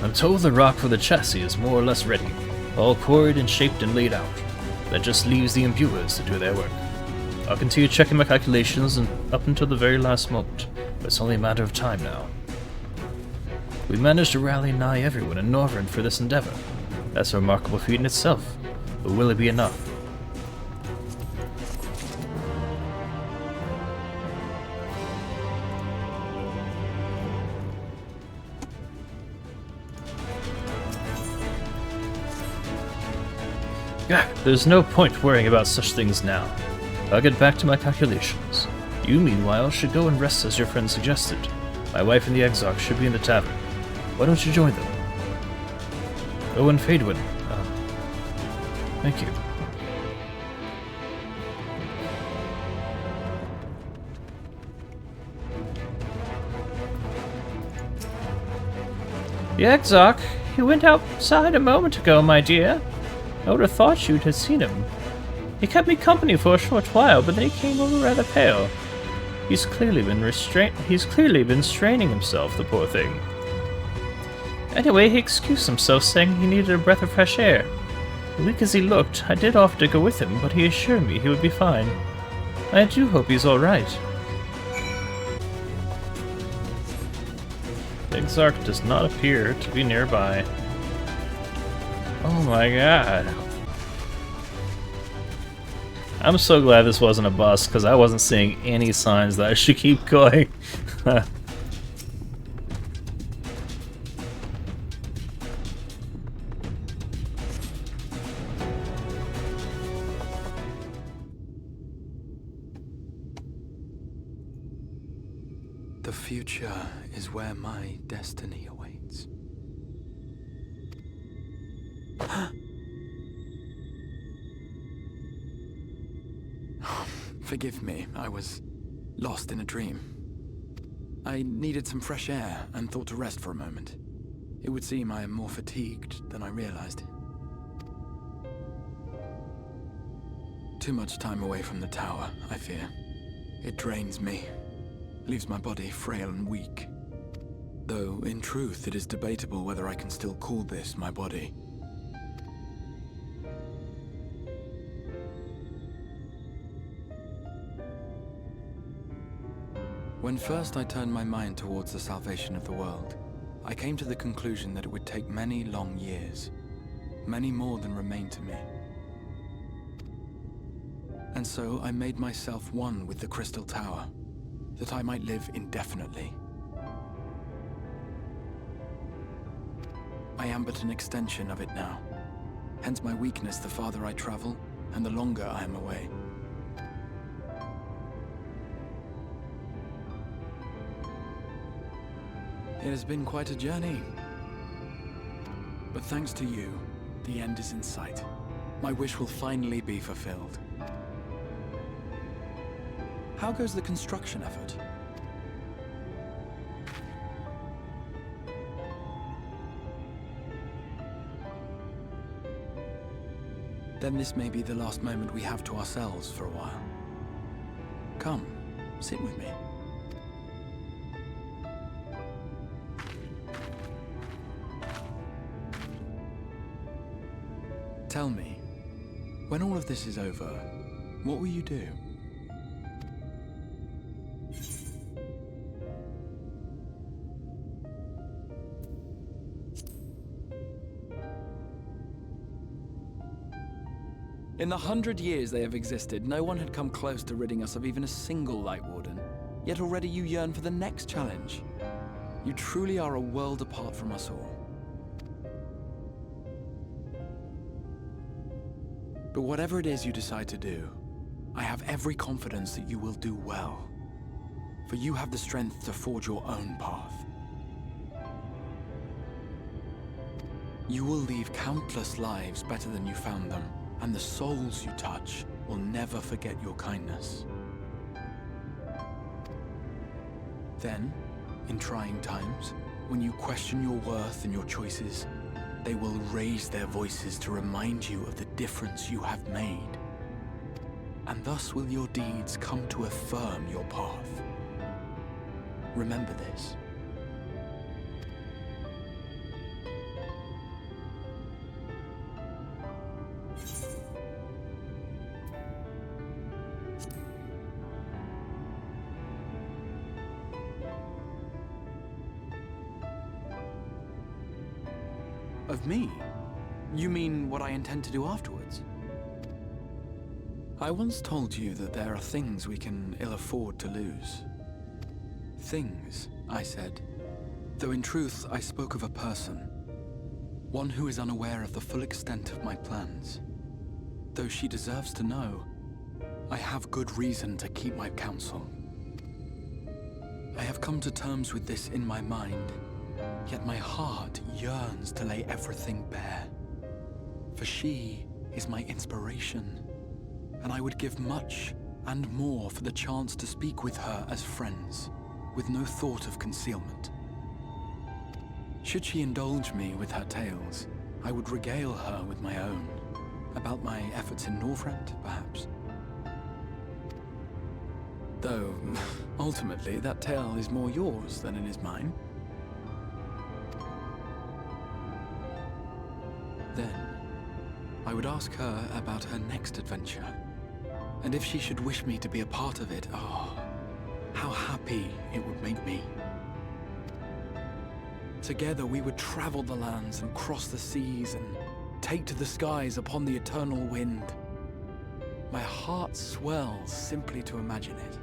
I'm told the rock for the chassis is more or less ready, all quarried and shaped and laid out. That just leaves the imbuers to do their work. I'll continue checking my calculations and up until the very last moment, but it's only a matter of time now. We managed to rally nigh everyone in Northern for this endeavor. That's a remarkable feat in itself, but will it be enough? There's no point worrying about such things now. I'll get back to my calculations. You, meanwhile, should go and rest as your friend suggested. My wife and the Exarch should be in the tavern. Why don't you join them? Oh, and Fadewin. Thank you. The Exarch, he went outside a moment ago, my dear. I would have thought you'd have seen him. He kept me company for a short while, but then he came over rather pale. He's clearly been straining himself, the poor thing. Anyway, he excused himself, saying he needed a breath of fresh air. Weak as he looked, I did offer to go with him, but he assured me he would be fine. I do hope he's all right. The Exarch does not appear to be nearby. Oh my god. I'm so glad this wasn't a bus, because I wasn't seeing any signs that I should keep going. The future is where my destiny awaits. Forgive me, I was lost in a dream. I needed some fresh air and thought to rest for a moment. It would seem I am more fatigued than I realized. Too much time away from the tower, I fear. It drains me, leaves my body frail and weak. Though, in truth, it is debatable whether I can still call this my body. When first I turned my mind towards the salvation of the world, I came to the conclusion that it would take many long years, many more than remain to me. And so I made myself one with the Crystal Tower, that I might live indefinitely. I am but an extension of it now, hence my weakness the farther I travel, and the longer I am away. It has been quite a journey. But thanks to you, the end is in sight. My wish will finally be fulfilled. How goes the construction effort? Then this may be the last moment we have to ourselves for a while. Come, Sit with me. Tell me, when all of this is over, what will you do? In the 100 years they have existed, no one had come close to ridding us of even a single Light Warden. Yet already you yearn for the next challenge. You truly are a world apart from us all. But whatever it is you decide to do, I have every confidence that you will do well. For you have the strength to forge your own path. You will leave countless lives better than you found them. And the souls you touch will never forget your kindness. Then, in trying times, when you question your worth and your choices, they will raise their voices to remind you of the difference you have made. And thus will your deeds come to affirm your path. Remember this. Of me? You mean what I intend to do afterwards? I once told you that there are things we can ill afford to lose. Things, I said. Though in truth, I spoke of a person. One who is unaware of the full extent of my plans. Though she deserves to know, I have good reason to keep my counsel. I have come to terms with this in my mind. Yet my heart yearns to lay everything bare. For she is my inspiration, and I would give much and more for the chance to speak with her as friends, with no thought of concealment. Should she indulge me with her tales, I would regale her with my own, about my efforts in Northrend, perhaps. Though, ultimately, that tale is more yours than it is mine. Then, I would ask her about her next adventure. And if she should wish me to be a part of it, oh, how happy it would make me. Together we would travel the lands and cross the seas and take to the skies upon the eternal wind. My heart swells simply to imagine it.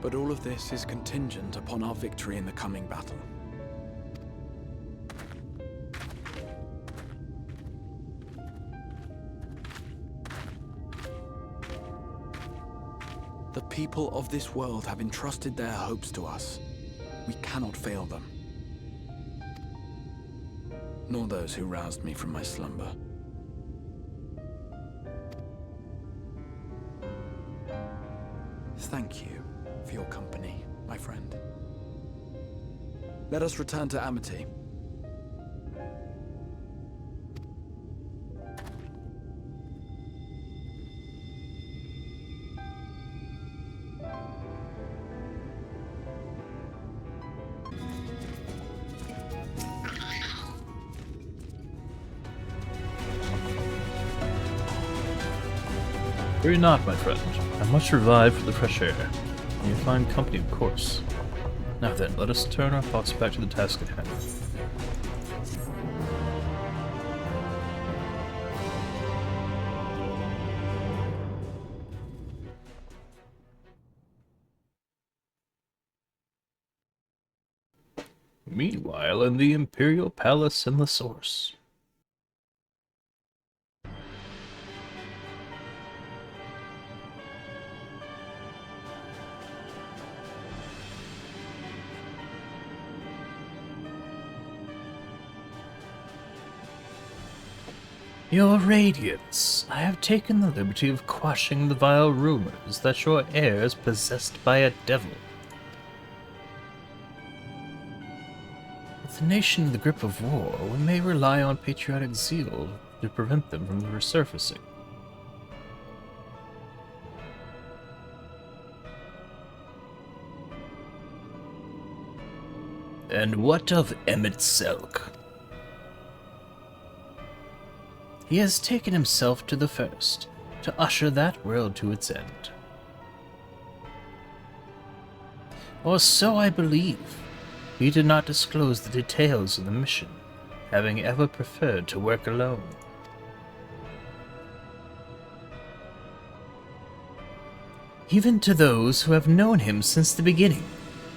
But all of this is contingent upon our victory in the coming battle. The people of this world have entrusted their hopes to us. We cannot fail them. Nor those who roused me from my slumber. Thank you for your company, my friend. Let us return to Amity. Worry not, my friend. I'm much revived for the fresh air. And you find company, of course. Now then, let us turn our thoughts back to the task at hand. Meanwhile, in the Imperial Palace in the Source. Your Radiance, I have taken the liberty of quashing the vile rumors that your heir is possessed by a devil. With the nation in the grip of war, we may rely on patriotic zeal to prevent them from resurfacing. And what of Emmett Selk? He has taken himself to the first, to usher that world to its end. Or so I believe. He did not disclose the details of the mission, having ever preferred to work alone. Even to those who have known him since the beginning,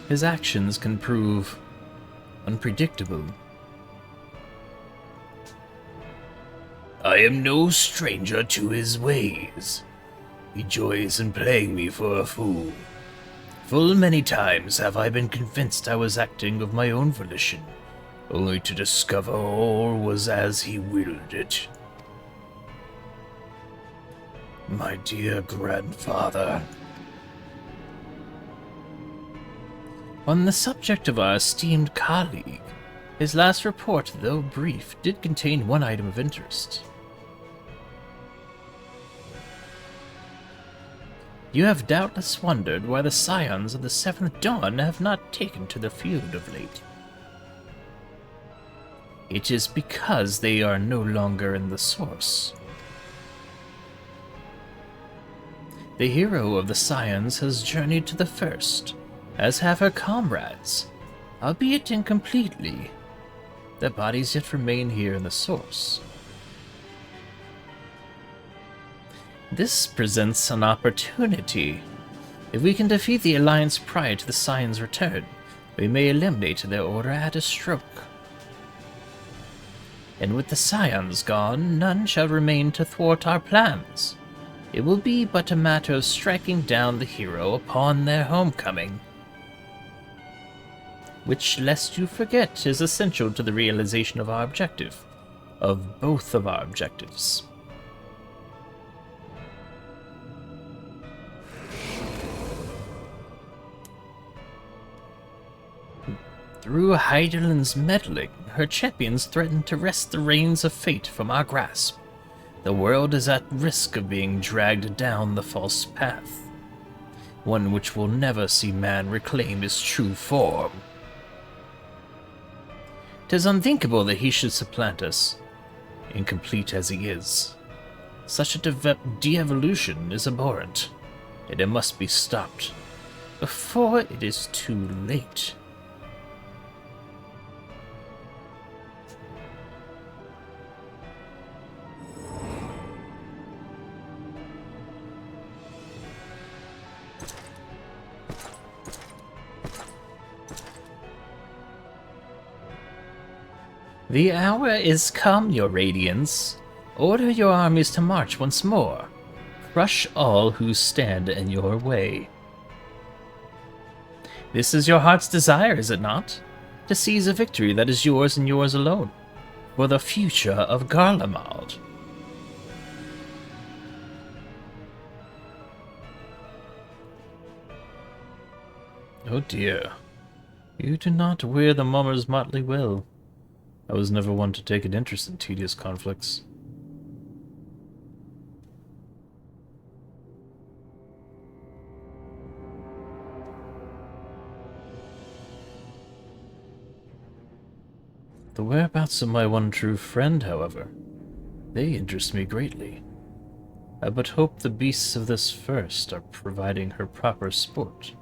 his actions can prove unpredictable. I am no stranger to his ways. He joys in playing me for a fool. Full many times have I been convinced I was acting of my own volition, only to discover all was as he willed it. My dear grandfather. On the subject of our esteemed colleague, his last report, though brief, did contain one item of interest. You have doubtless wondered why the scions of the Seventh Dawn have not taken to the field of late. It is because they are no longer in the Source. The hero of the scions has journeyed to the First, as have her comrades, albeit incompletely. Their bodies yet remain here in the Source. This presents an opportunity. If we can defeat the Alliance prior to the Scion's return, we may eliminate their order at a stroke. And with the Scions gone, none shall remain to thwart our plans. It will be but a matter of striking down the hero upon their homecoming. Which, lest you forget, is essential to the realization of our objective. Of both of our objectives. Through Heidelin's meddling, her champions threaten to wrest the reins of fate from our grasp. The world is at risk of being dragged down the false path, one which will never see man reclaim his true form. 'Tis unthinkable that he should supplant us, incomplete as he is. Such a de-evolution is abhorrent, and it must be stopped before it is too late. The hour is come, your radiance. Order your armies to march once more. Crush all who stand in your way. This is your heart's desire, is it not? To seize a victory that is yours and yours alone, for the future of Garlemald. Oh dear. You do not wear the mummer's motley will. I was never one to take an interest in tedious conflicts. The whereabouts of my one true friend, however, they interest me greatly. I but hope the beasts of this First are providing her proper sport.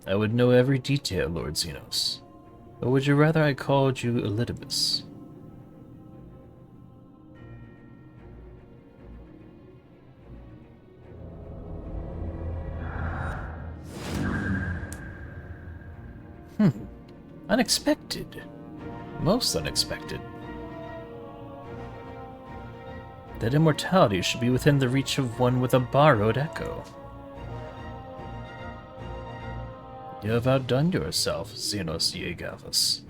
I would know every detail, Lord Xenos. Or would you rather I called you Elidibus? Unexpected. Most unexpected. That immortality should be within the reach of one with a borrowed echo. You have outdone yourself, Xenos Yeagavus.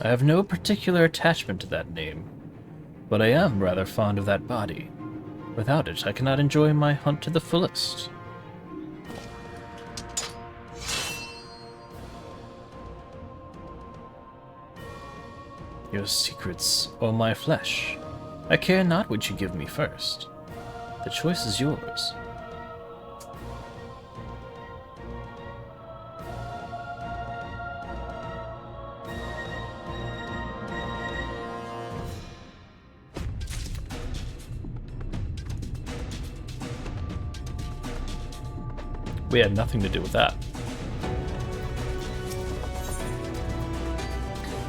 I have no particular attachment to that name. but I am rather fond of that body. Without it, I cannot enjoy my hunt to the fullest. Your secrets, or my flesh. I care not which you give me first. The choice is yours. We had nothing to do with that.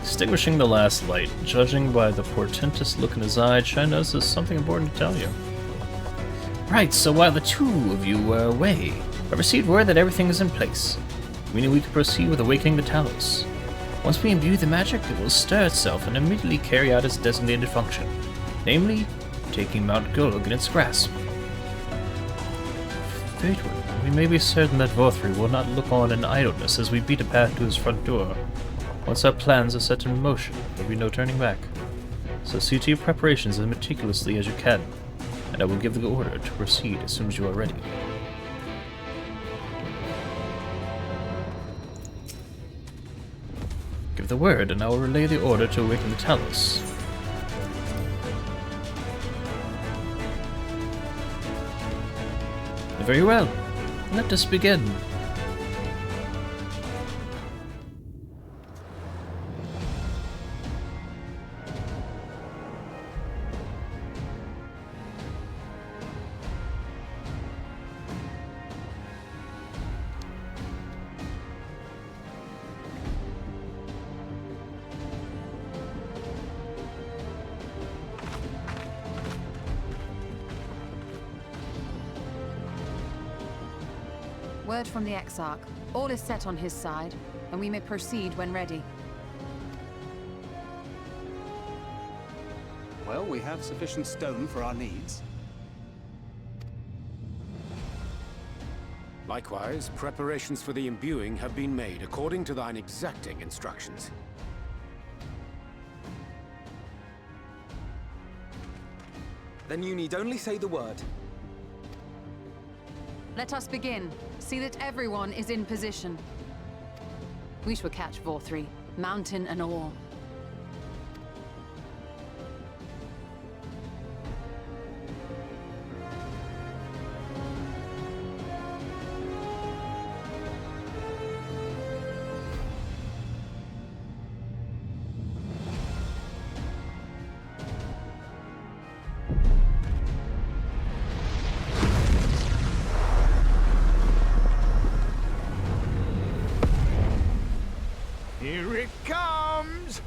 Extinguishing the last light, judging by the portentous look in his eye, Chen notices something important to tell you. Right, so while the two of you were away, I received word that everything is in place, meaning we can proceed with awakening the Talos. Once we imbue the magic, it will stir itself and immediately carry out its designated function, namely, taking Mount Gulg in its grasp. Fatewood, we may be certain that Vauthry will not look on in idleness as we beat a path to his front door. Once our plans are set in motion, there will be no turning back. So see to your preparations as meticulously as you can, and I will give the order to proceed as soon as you are ready. Give the word, and I will relay the order to awaken the Talos. Very well. Let us begin. Word from the Exarch. All is set on his side, and we may proceed when ready. Well, we have sufficient stone for our needs. Likewise, preparations for the imbuing have been made according to thine exacting instructions. Then you need only say the word. Let us begin. See that everyone is in position. We shall catch Vauthry, mountain and all. Here it comes!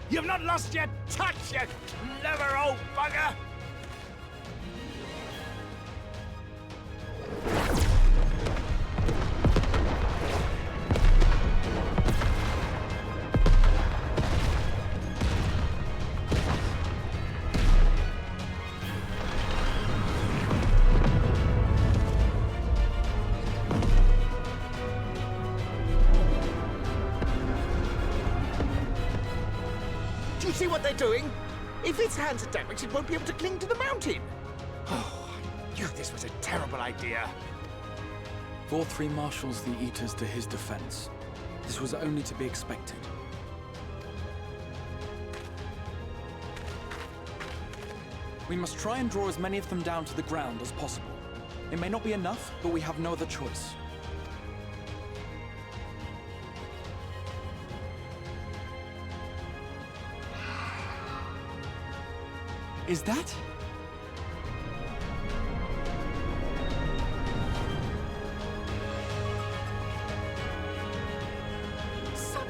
You've not lost your touch, you clever old bugger! see what they're doing? If its hands are damaged, it won't be able to cling to the mountain. Oh, I knew this was a terrible idea. Vauthry marshals the Eaters to his defense. This was only to be expected. We must try and draw as many of them down to the ground as possible. It may not be enough, but we have no other choice. Is that? Such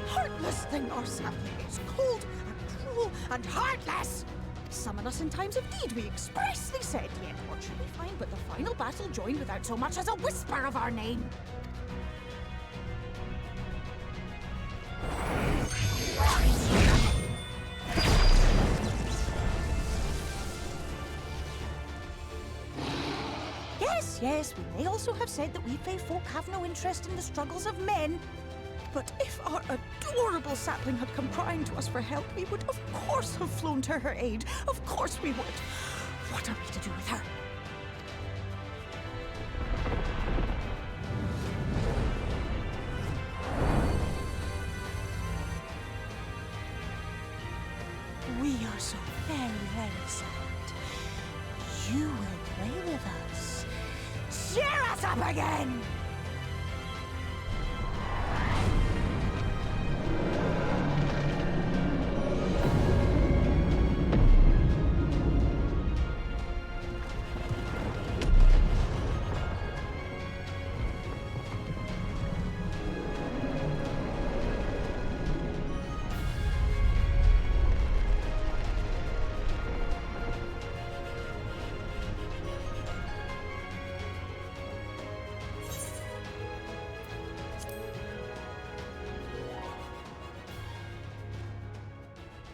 heartless thing our sapling is, cold and cruel and heartless! Summon us in times of need, we expressly said, yet what should we find but the final battle joined without so much as a whisper of our name? Yes, we may also have said that we Fae folk have no interest in the struggles of men. But if our adorable sapling had come crying to us for help, we would of course have flown to her aid. Of course we would. What are we to do with her? We are so very, very sad. You will play with us. Cheer us up again!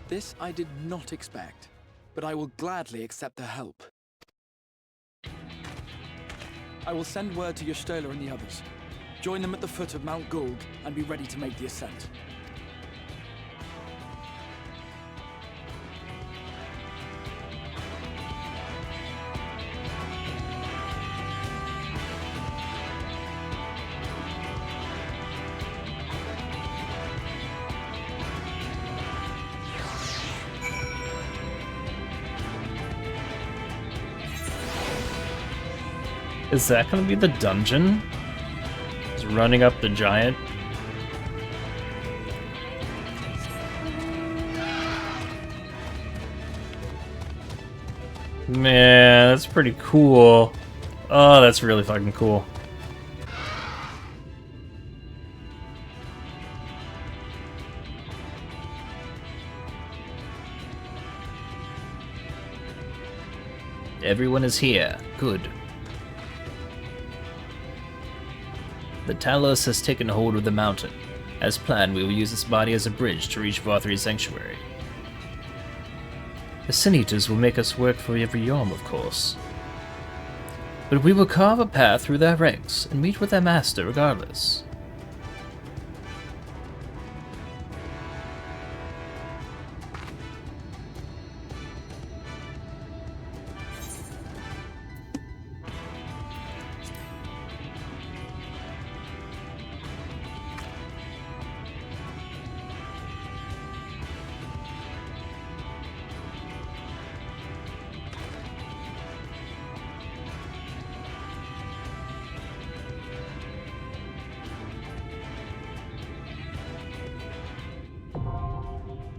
This I did not expect, but I will gladly accept the help. I will send word to Y'shtola and the others. Join them at the foot of Mount Gulg and be ready to make the ascent. Is that gonna be the dungeon? Just running up the giant? Man, that's pretty cool. Oh, that's really fucking cool. Everyone is here. Good. The Talos has taken hold of the mountain. As planned, we will use its body as a bridge to reach Vauthry's sanctuary. The Sin Eaters will make us work for every yom, of course. But we will carve a path through their ranks and meet with their master regardless.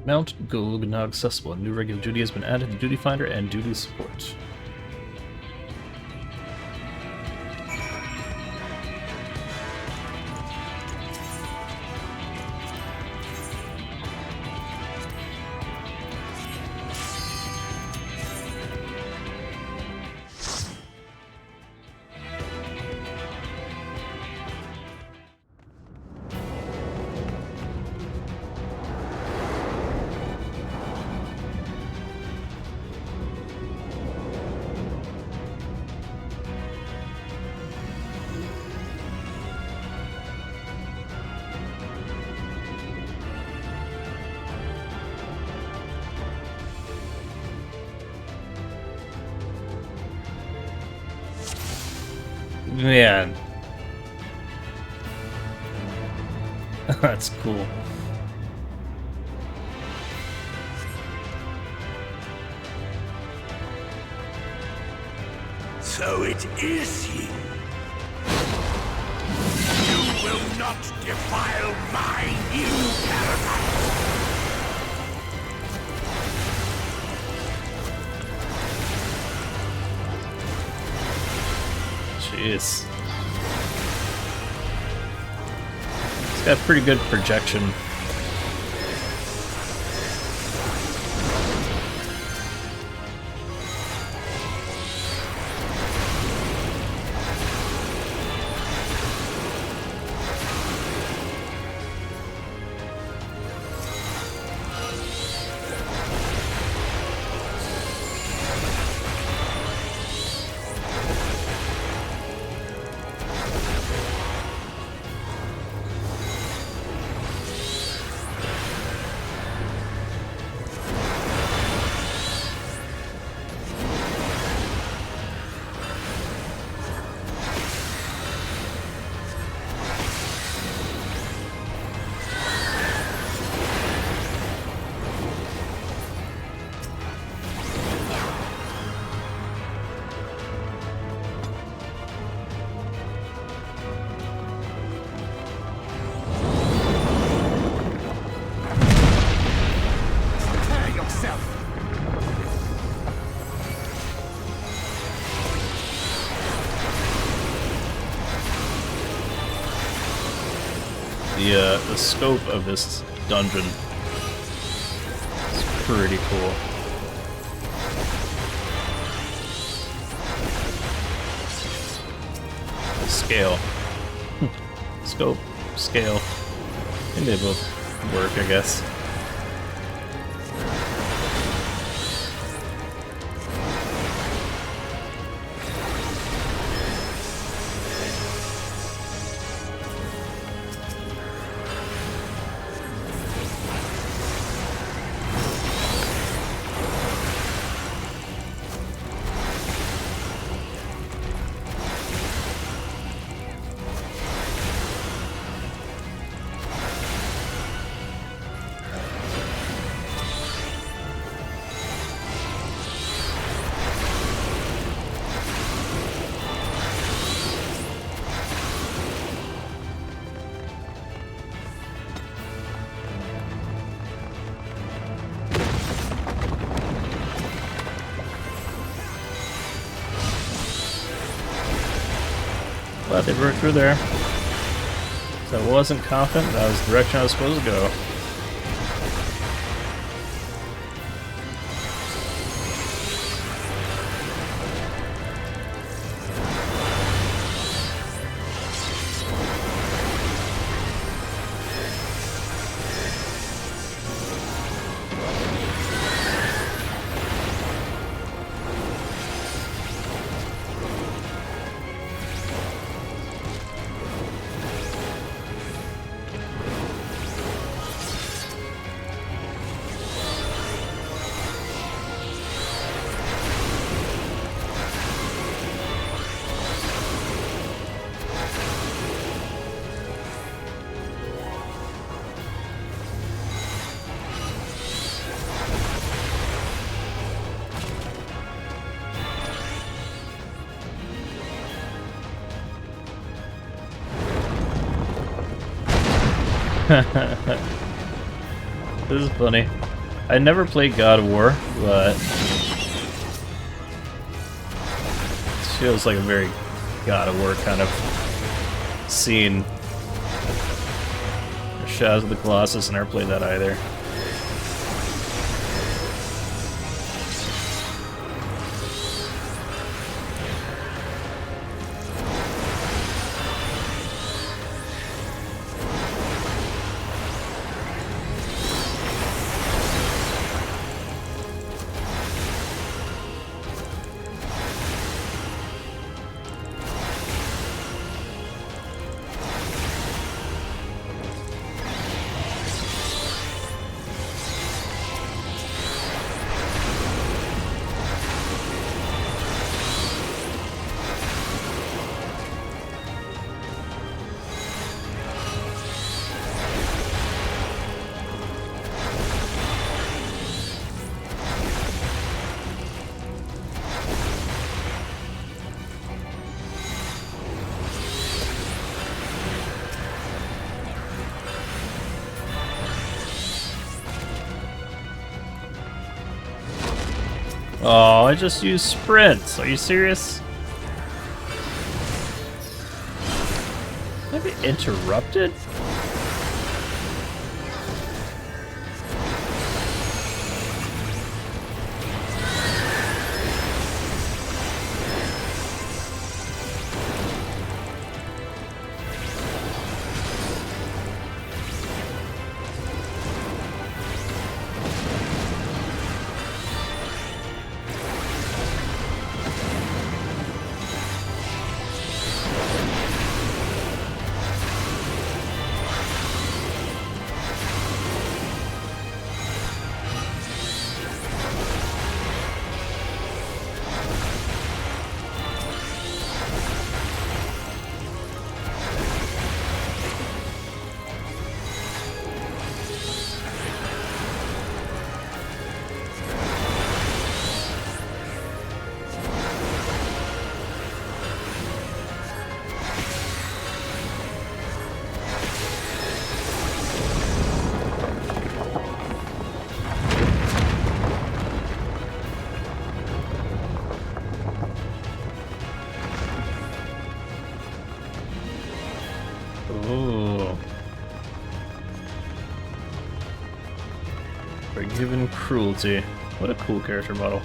Mount Gulg now accessible. A new regular duty has been added to Duty Finder and Duty Support. Man. That's cool. So it is he. You will not defile my new paradise. Jeez. It's got pretty good projection. The scope of this dungeon is pretty cool. Scale. Scope, scale. And they both work, I guess. Glad they broke through there. So I wasn't confident that was the direction I was supposed to go. This is funny. I never played God of War, but it feels like a very God of War kind of scene. Shadows of the Colossus, I never played that either. Oh, I just used sprint. Are you serious? Did I be interrupted? Ooh. Forgiven Cruelty. What a cool character model.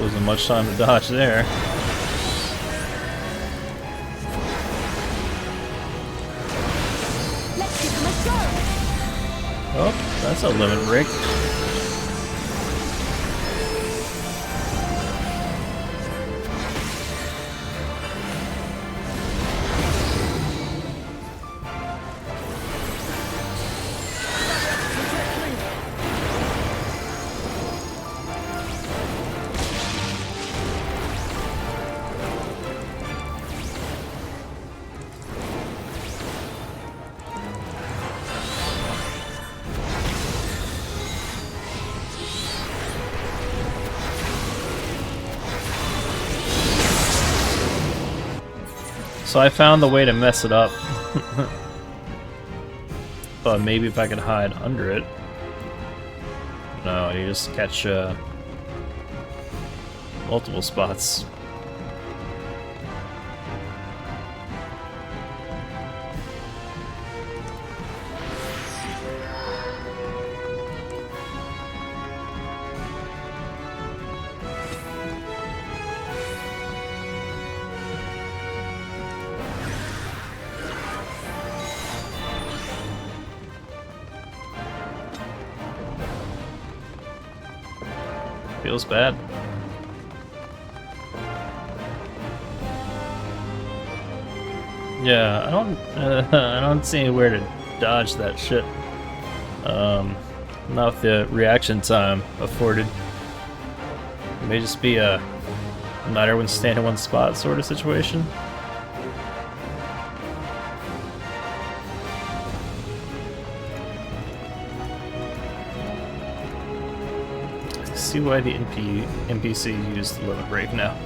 Wasn't much time to dodge there. Let's give him a go. Oh, that's a limit break. So I found the way to mess it up. But maybe if I could hide under it. No, you just catch multiple spots. Feels bad. Yeah, I don't see anywhere to dodge that shit. Not with the reaction time afforded. It may just be a not everyone stand in one spot sort of situation. See why the NPC used the limit break now.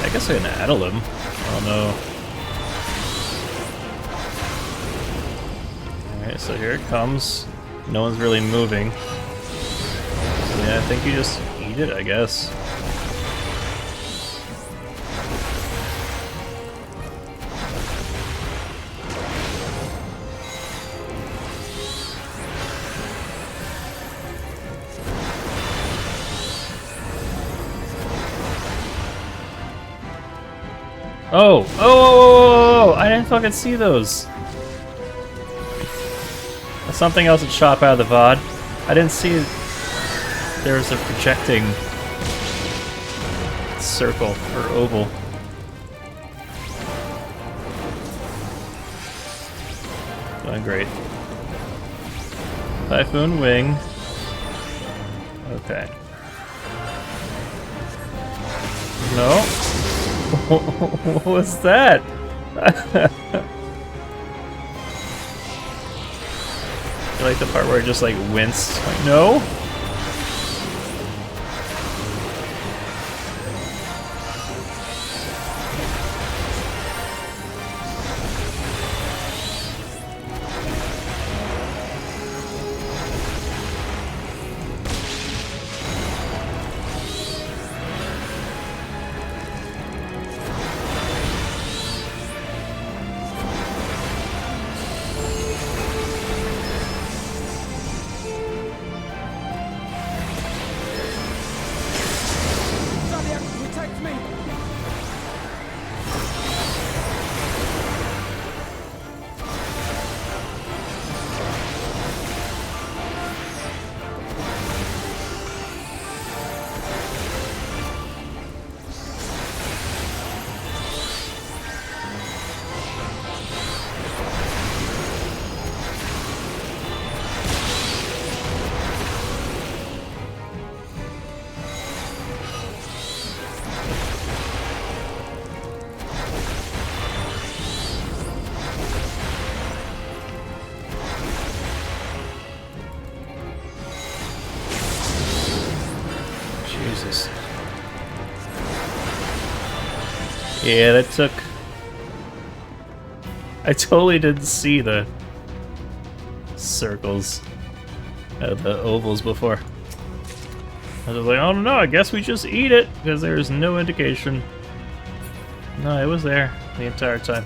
I guess I can addle him. I don't know. Alright, so here it comes. No one's really moving. Yeah, I think you just eat it, I guess. Oh! Oh! I didn't fucking see those. That's something else would chop out of the VOD. I didn't see there was a projecting circle or oval. Doing great. Typhoon Wing. Okay. No. What was that? I like the part where it just like winced. Like, no? Jesus. Yeah, that took... I totally didn't see the circles, the ovals before. I was like, oh no, I guess we just eat it, because there's no indication. No, it was there the entire time.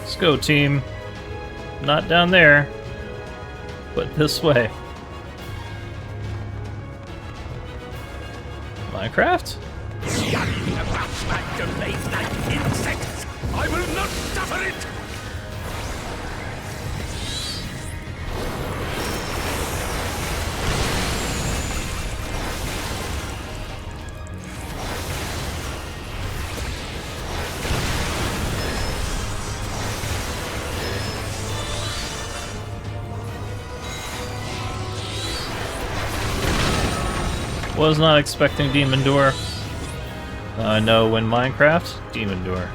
Let's go, team. Not down there, but this way. Minecraft? I will not suffer it! Was not expecting Demon Door. No, when Minecraft, Demon Door.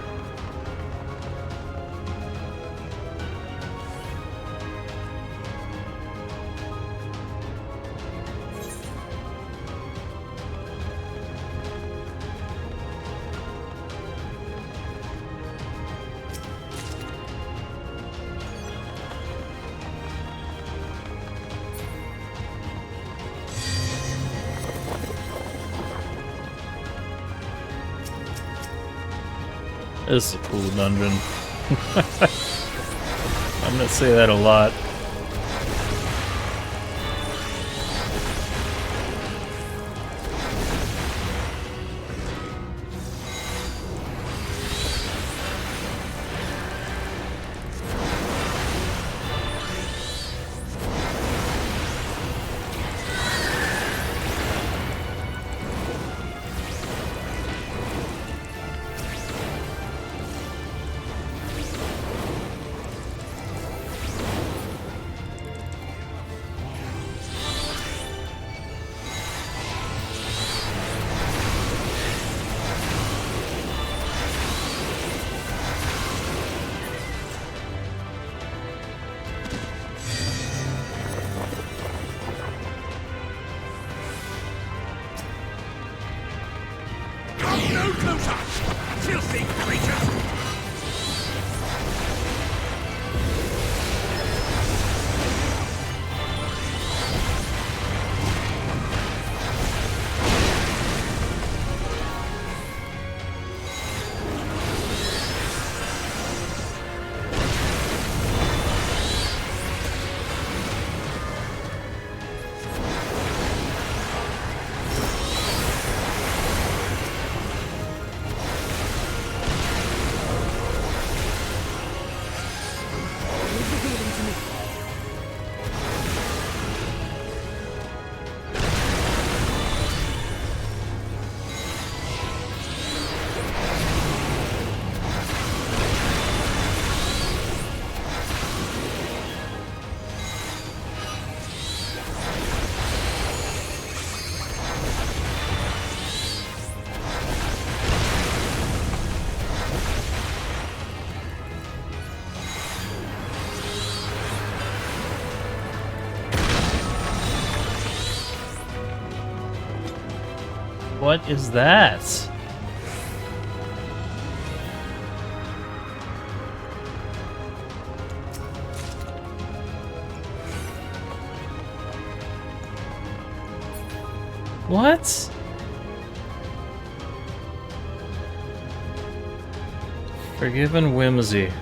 This is a cool dungeon. I'm gonna say that a lot. No closer! Filthy creature! What is that? What? Forgiven Whimsy.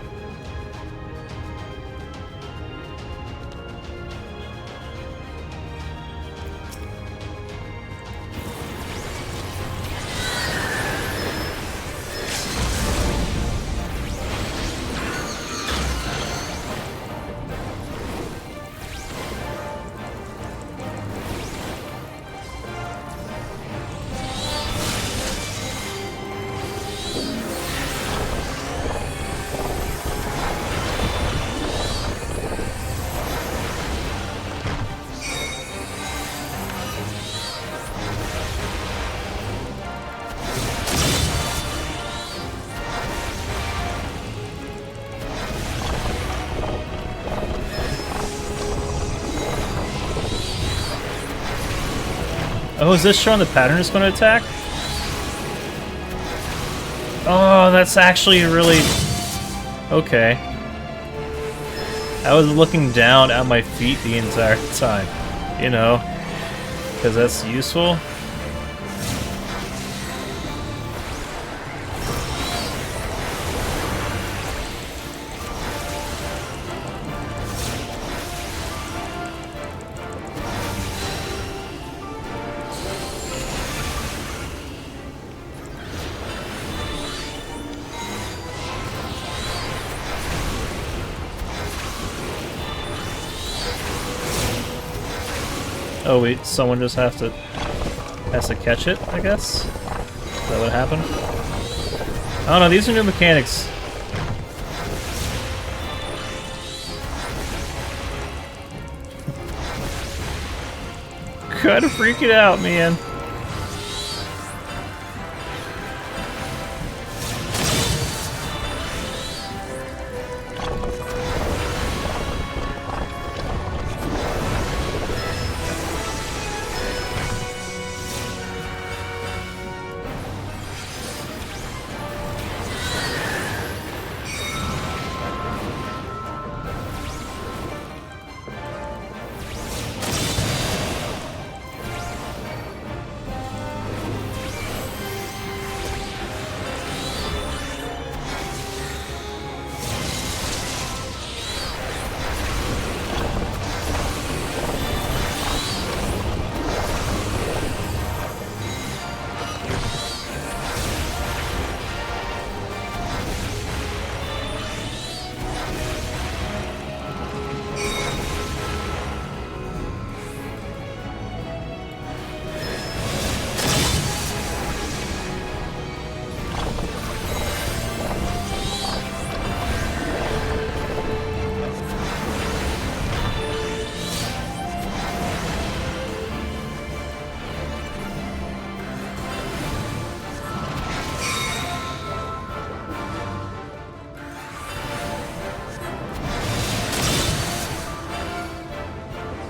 Oh, is this showing the pattern it's going to attack? Oh, that's actually really... Okay. I was looking down at my feet the entire time. You know, because that's useful. Oh wait, someone just has to catch it, I guess? Is that what happened? I don't know, these are new mechanics. Kinda freaking out, man.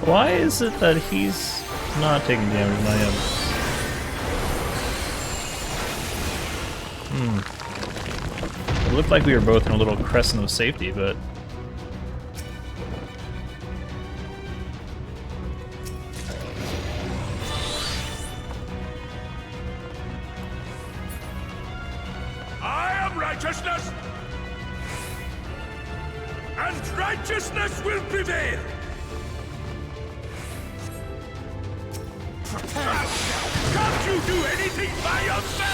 Why is it that he's not taking damage and I am? It looked like we were both in a little crescent of safety, but... I am righteousness! And righteousness will prevail! Can't you do anything by yourself?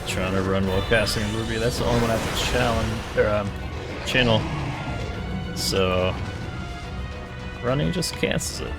Trying to run while casting a Ruby. That's the only one I have to challenge or channel. So running just cancels it.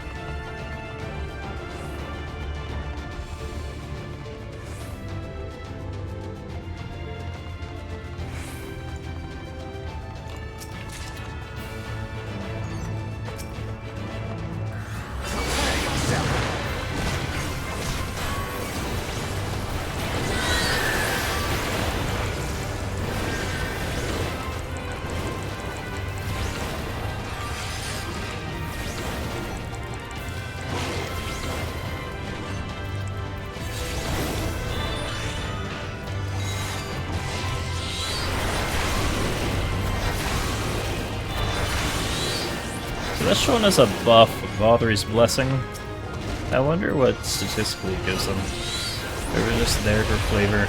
That's showing us a buff of Vauthry's Blessing. I wonder what statistically it gives them. They were just there for flavor.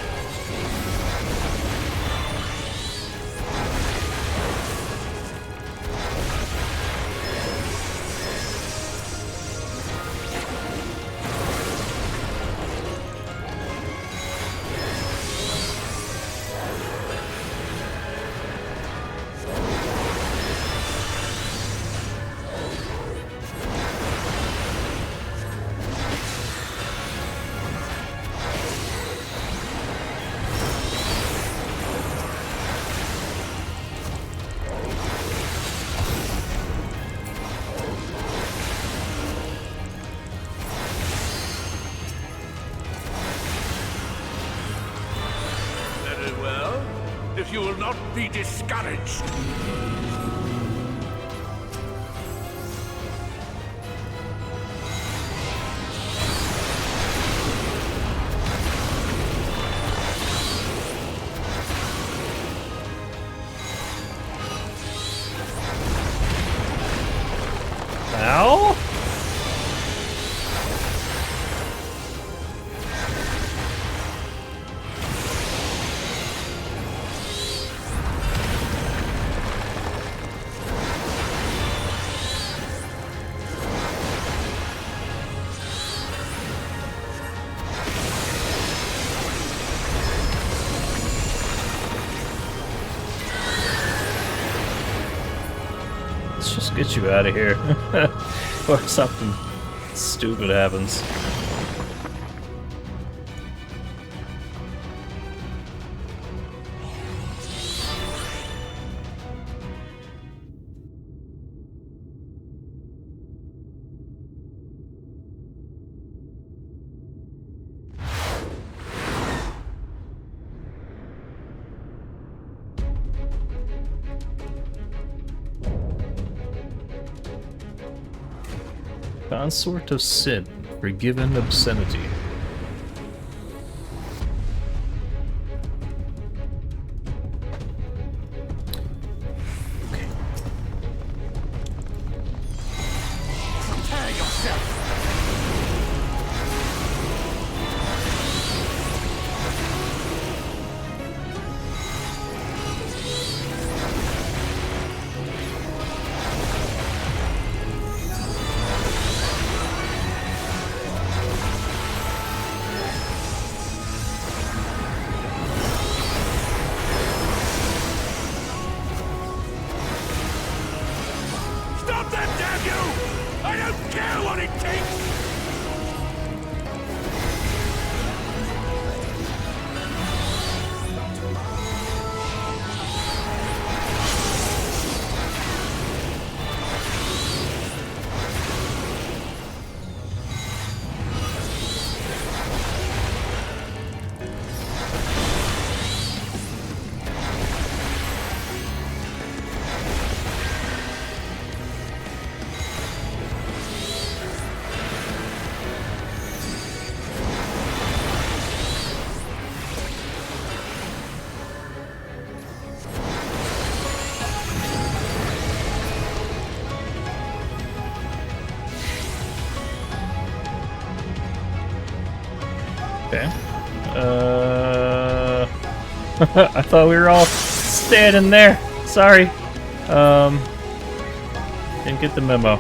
If you will not be discouraged. Ow! Let's just get you out of here. Or something stupid happens. Consort of Sin, forgiven obscenity. Okay. Prepare yourself! Stop that, damn you! I don't care what it takes! Okay. I thought we were all standing there. Sorry. Didn't get the memo.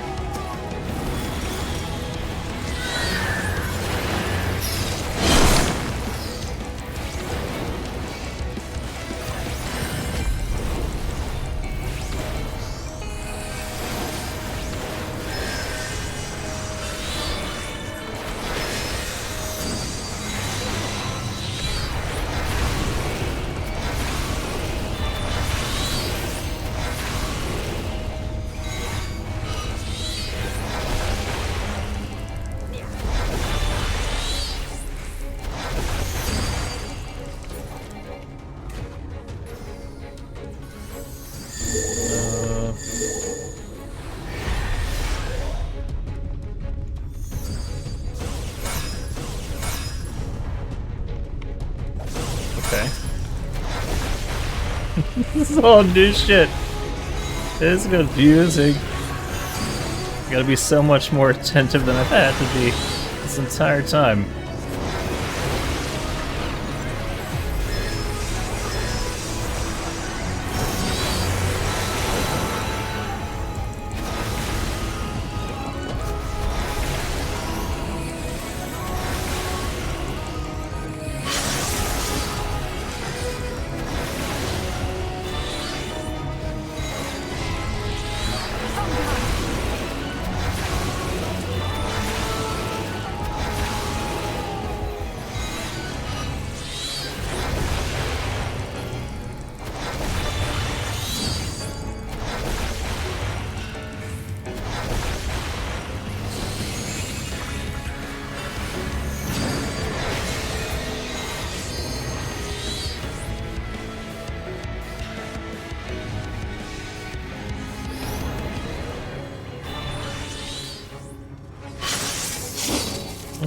Okay. This is all new shit. It's confusing. Gotta be so much more attentive than I've had to be this entire time.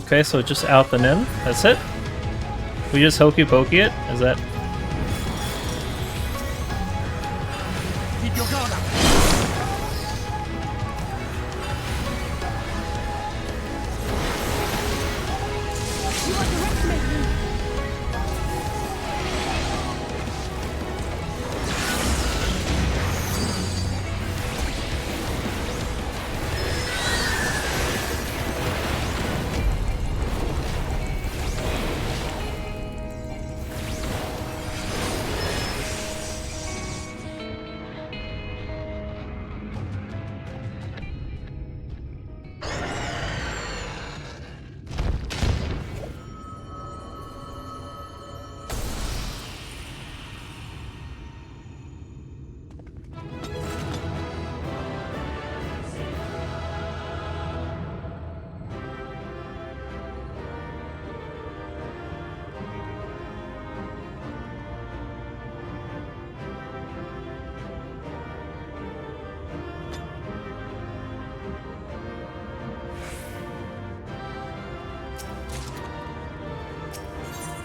Okay, so just out and in. That's it? We just hokey pokey it? Is that... Keep your guard up!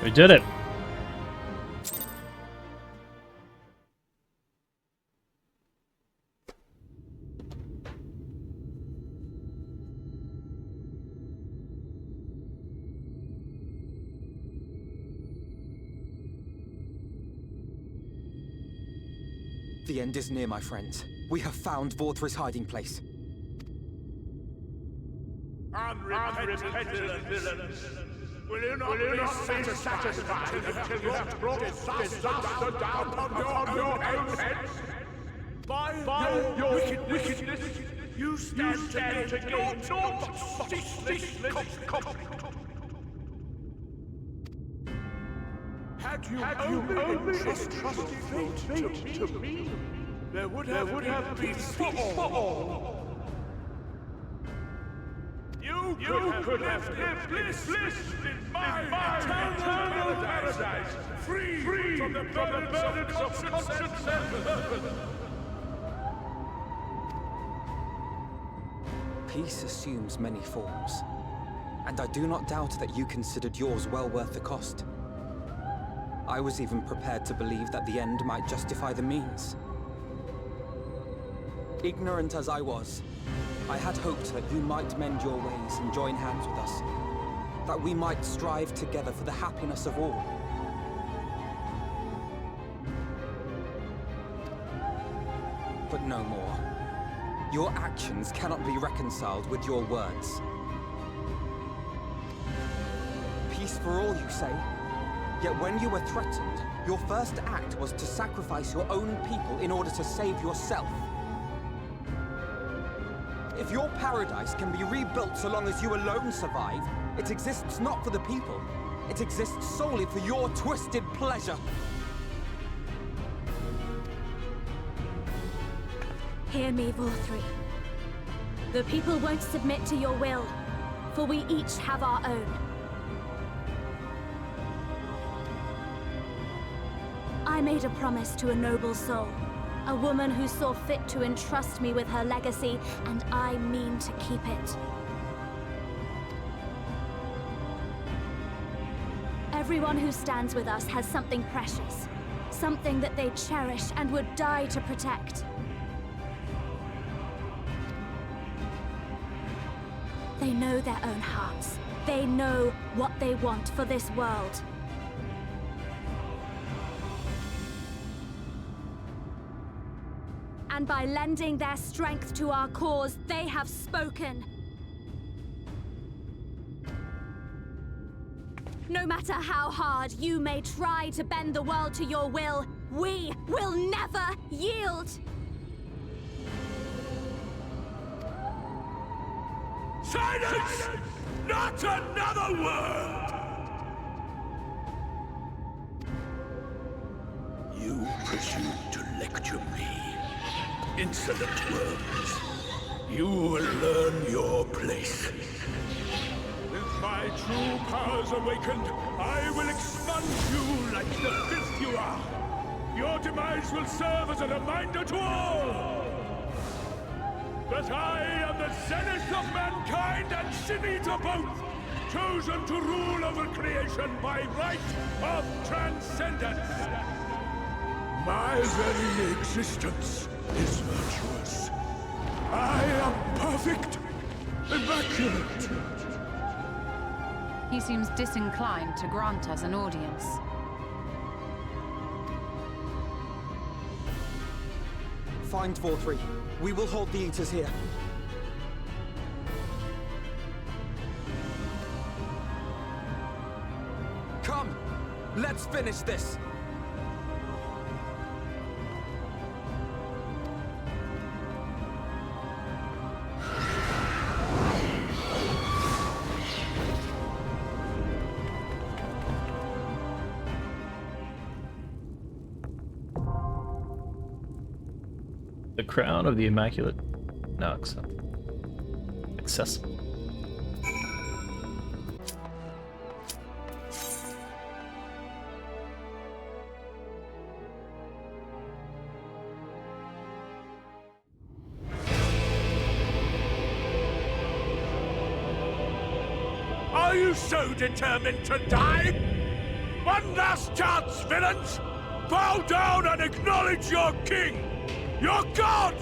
We did it! The end is near, my friends. We have found Vauthry's hiding place. Unrepentant villains! Will you not be satisfied until you have brought disaster down upon your own heads? By your wickedness, you stand to gain naught but ceaseless conflict. Had you only entrusted fate to me, there would have been peace for all. You could have lived bliss in my eternal paradise, free from the burdens of conscience and purpose. Peace assumes many forms, and I do not doubt that you considered yours well worth the cost. I was even prepared to believe that the end might justify the means. Ignorant as I was, I had hoped that you might mend your ways and join hands with us, that we might strive together for the happiness of all. But no more. Your actions cannot be reconciled with your words. Peace for all, you say? Yet when you were threatened, your first act was to sacrifice your own people in order to save yourself. If your paradise can be rebuilt so long as you alone survive, it exists not for the people. It exists solely for your twisted pleasure. Hear me, Vauthry. The people won't submit to your will, for we each have our own. I made a promise to a noble soul, a woman who saw fit to entrust me with her legacy, and I mean to keep it. Everyone who stands with us has something precious, something that they cherish and would die to protect. They know their own hearts. They know what they want for this world. And by lending their strength to our cause, they have spoken. No matter how hard you may try to bend the world to your will, we will never yield! Silence! Not another word! You presume to lecture me. Insolent worms. You will learn your place. With my true powers awakened, I will expunge you like the filth you are. Your demise will serve as a reminder to all that I am the zenith of mankind and Shinita both, chosen to rule over creation by right of transcendence. My very existence is virtuous. I am perfect, immaculate. He seems disinclined to grant us an audience. Find Vauthry. We will hold the Eaters here. Come! Let's finish this! The crown of the Immaculate. No, accessible. Are you so determined to die? One last chance, villains! Bow down and acknowledge your king! Your god!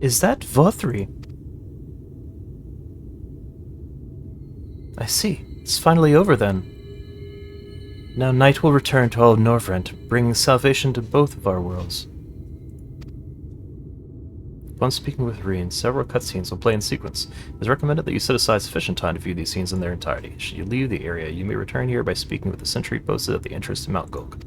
Is that Vauthry? I see. It's finally over then. Now night will return to all of Norvrent, bringing salvation to both of our worlds. Upon speaking with Rien, several cutscenes will play in sequence. It is recommended that you set aside sufficient time to view these scenes in their entirety. Should you leave the area, you may return here by speaking with the sentry posted at the entrance to Mount Gulg.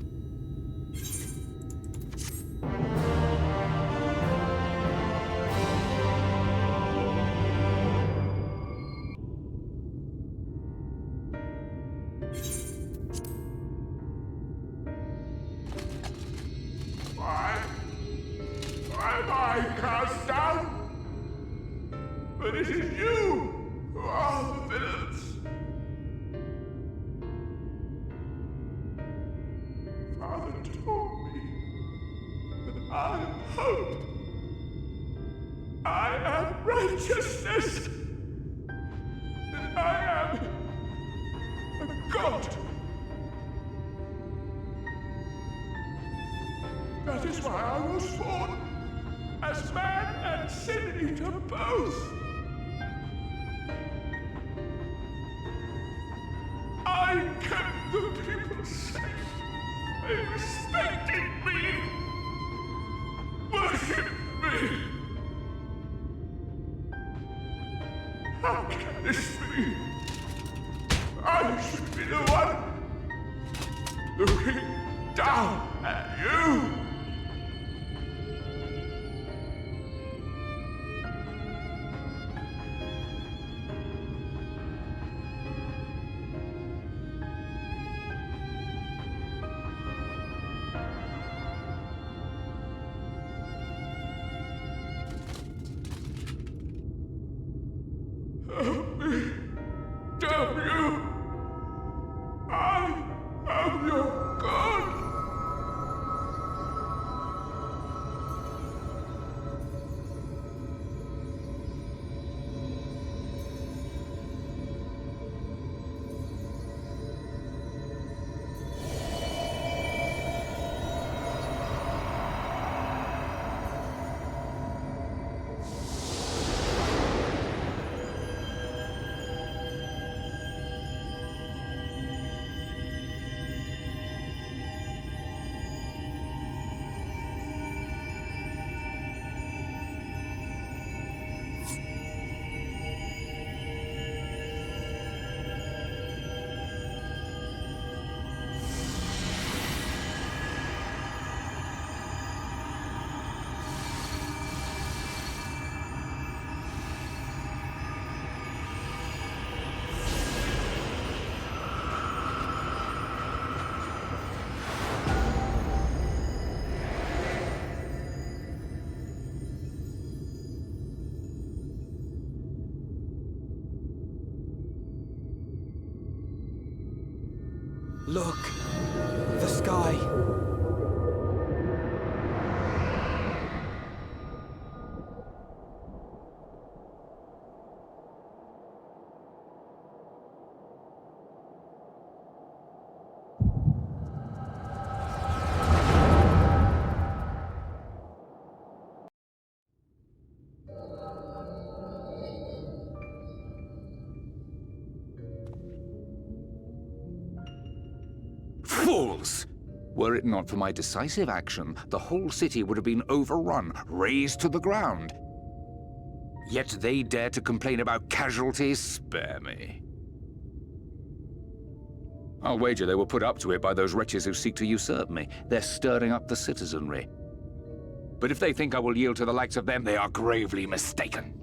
That is why I was born, as man and sin eater both. I kept the people safe. They respected me, worshipped me. How can this be? I should be the one looking down at you. Help me, damn you! I am your god! Look! The sky! Fools! Were it not for my decisive action, the whole city would have been overrun, razed to the ground. Yet they dare to complain about casualties? Spare me. I'll wager they were put up to it by those wretches who seek to usurp me. They're stirring up the citizenry. But if they think I will yield to the likes of them, they are gravely mistaken.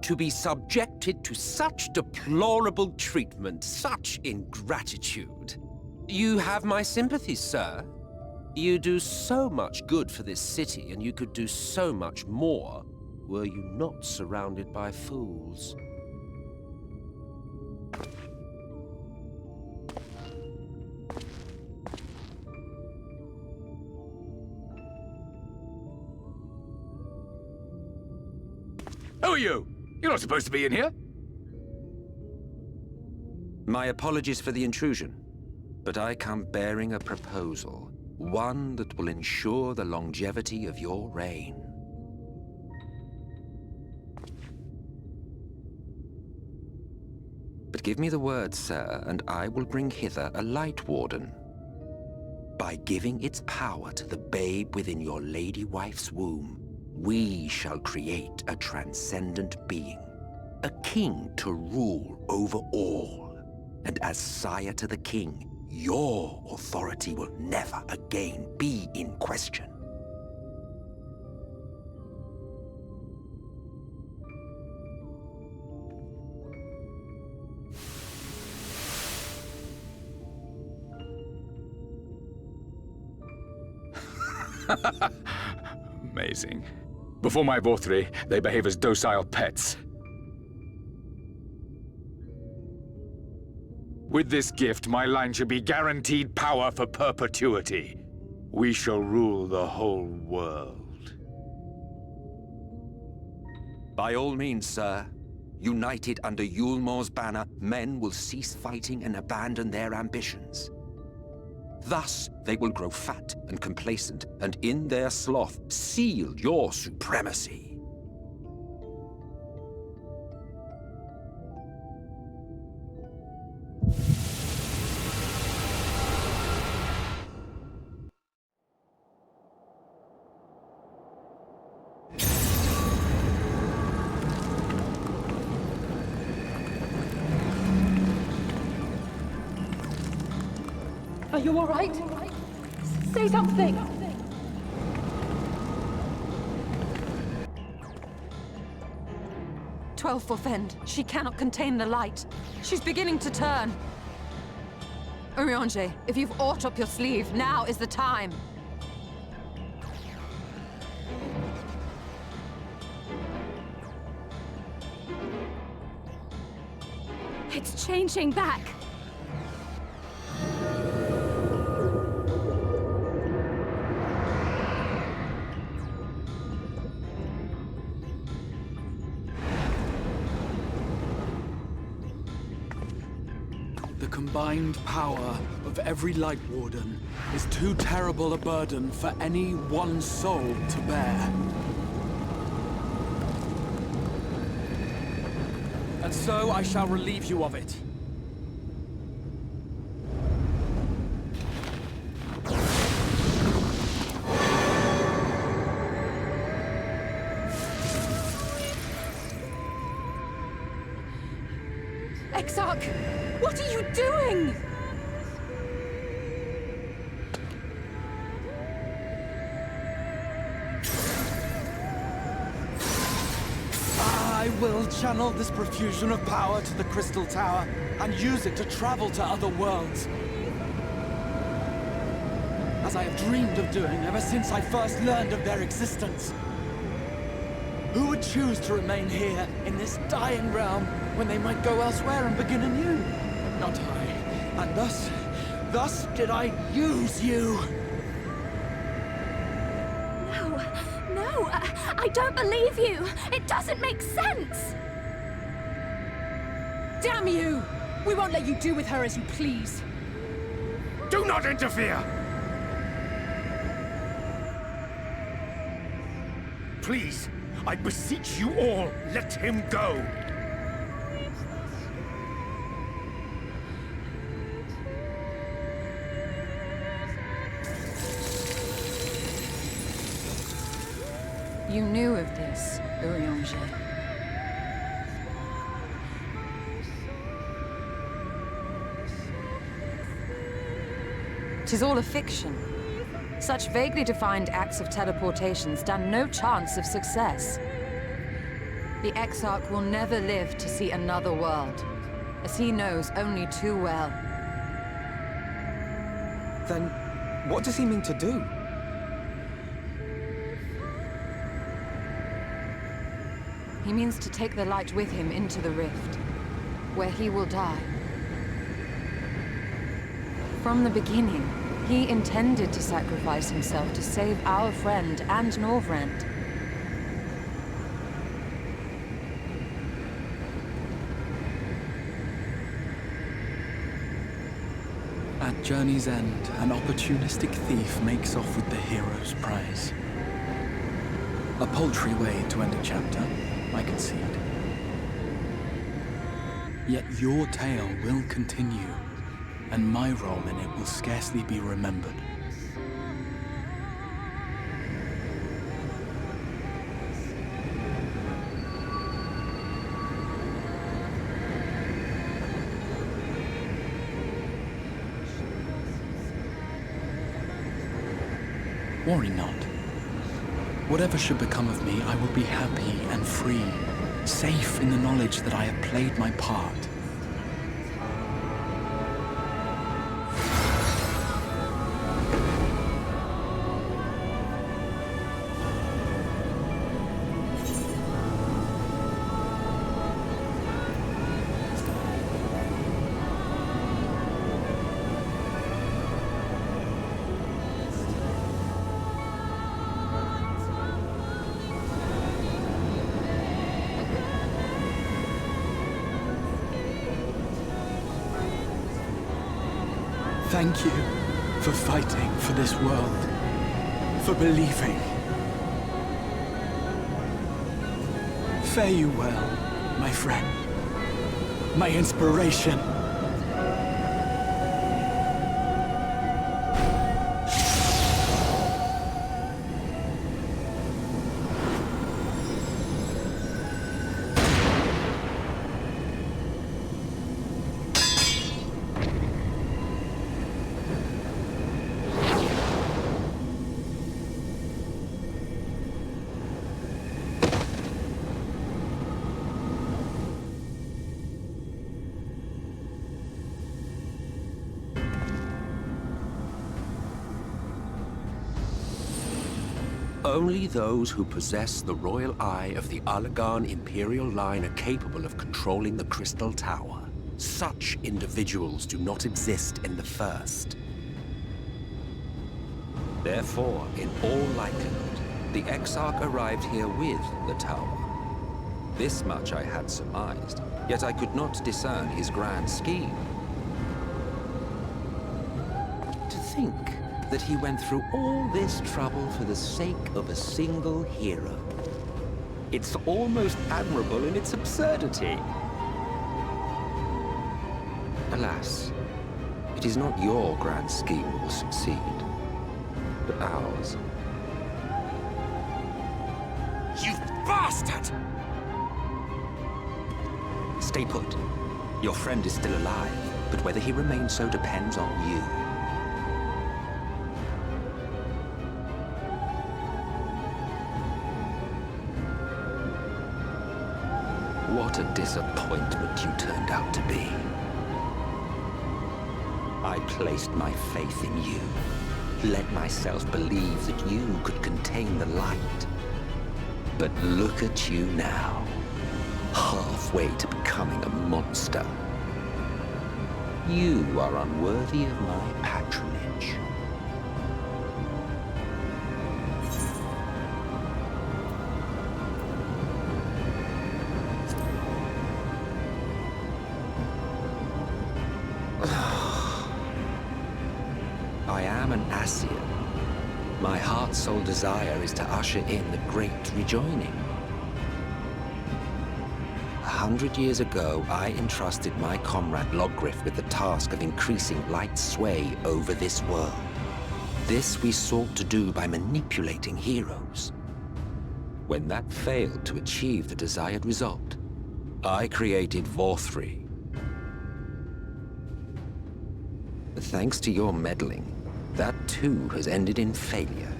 To be subjected to such deplorable treatment, such ingratitude. You have my sympathies, sir. You do so much good for this city, and you could do so much more were you not surrounded by fools. Who are you? You're not supposed to be in here. My apologies for the intrusion, but I come bearing a proposal. One that will ensure the longevity of your reign. But give me the word, sir, and I will bring hither a Light Warden. By giving its power to the babe within your lady wife's womb, we shall create a transcendent being, a king to rule over all. And as sire to the king, your authority will never again be in question. Amazing. Before my Vauthry, they behave as docile pets. With this gift, my line shall be guaranteed power for perpetuity. We shall rule the whole world. By all means, sir. United under Yulmor's banner, men will cease fighting and abandon their ambitions. Thus, they will grow fat and complacent, and in their sloth, seal your supremacy. Are you all right? Say something! Twelve forfend. She cannot contain the light. She's beginning to turn. Urianger, if you've aught up your sleeve, now is the time. It's changing back. The combined power of every Light Warden is too terrible a burden for any one soul to bear. And so I shall relieve you of it. Exarch! What are you doing? I will channel this profusion of power to the Crystal Tower and use it to travel to other worlds. As I have dreamed of doing ever since I first learned of their existence. Who would choose to remain here in this dying realm when they might go elsewhere and begin anew? Not I. And thus did I use you. No, I don't believe you. It doesn't make sense. Damn you! We won't let you do with her as you please. Do not interfere! Please, I beseech you all, let him go! You knew of this, Urianger. Tis all a fiction. Such vaguely defined acts of teleportation stand no chance of success. The Exarch will never live to see another world, as he knows only too well. Then, what does he mean to do? He means to take the light with him into the rift, where he will die. From the beginning, he intended to sacrifice himself to save our friend and Norvrend. At journey's end, an opportunistic thief makes off with the hero's prize. A paltry way to end a chapter, I concede. Yet your tale will continue, and my role in it will scarcely be remembered. Worry not. Whatever should become of me, I will be happy and free, safe in the knowledge that I have played my part. Thank you for fighting for this world, for believing. Fare you well, my friend, my inspiration. Only those who possess the royal eye of the Allagan Imperial line are capable of controlling the Crystal Tower. Such individuals do not exist in the First. Therefore, in all likelihood, the Exarch arrived here with the Tower. This much I had surmised, yet I could not discern his grand scheme. To think that he went through all this trouble for the sake of a single hero. It's almost admirable in its absurdity. Alas, it is not your grand scheme that will succeed, but ours. You bastard! Stay put. Your friend is still alive, but whether he remains so depends on you. What a disappointment you turned out to be. I placed my faith in you, let myself believe that you could contain the light. But look at you now, halfway to becoming a monster. You are unworthy of my patronage. I am an Ascian. My heart's sole desire is to usher in the Great Rejoining. 100 years ago, I entrusted my comrade Logriff with the task of increasing light's sway over this world. This we sought to do by manipulating heroes. When that failed to achieve the desired result, I created Vauthry. But thanks to your meddling, that too has ended in failure.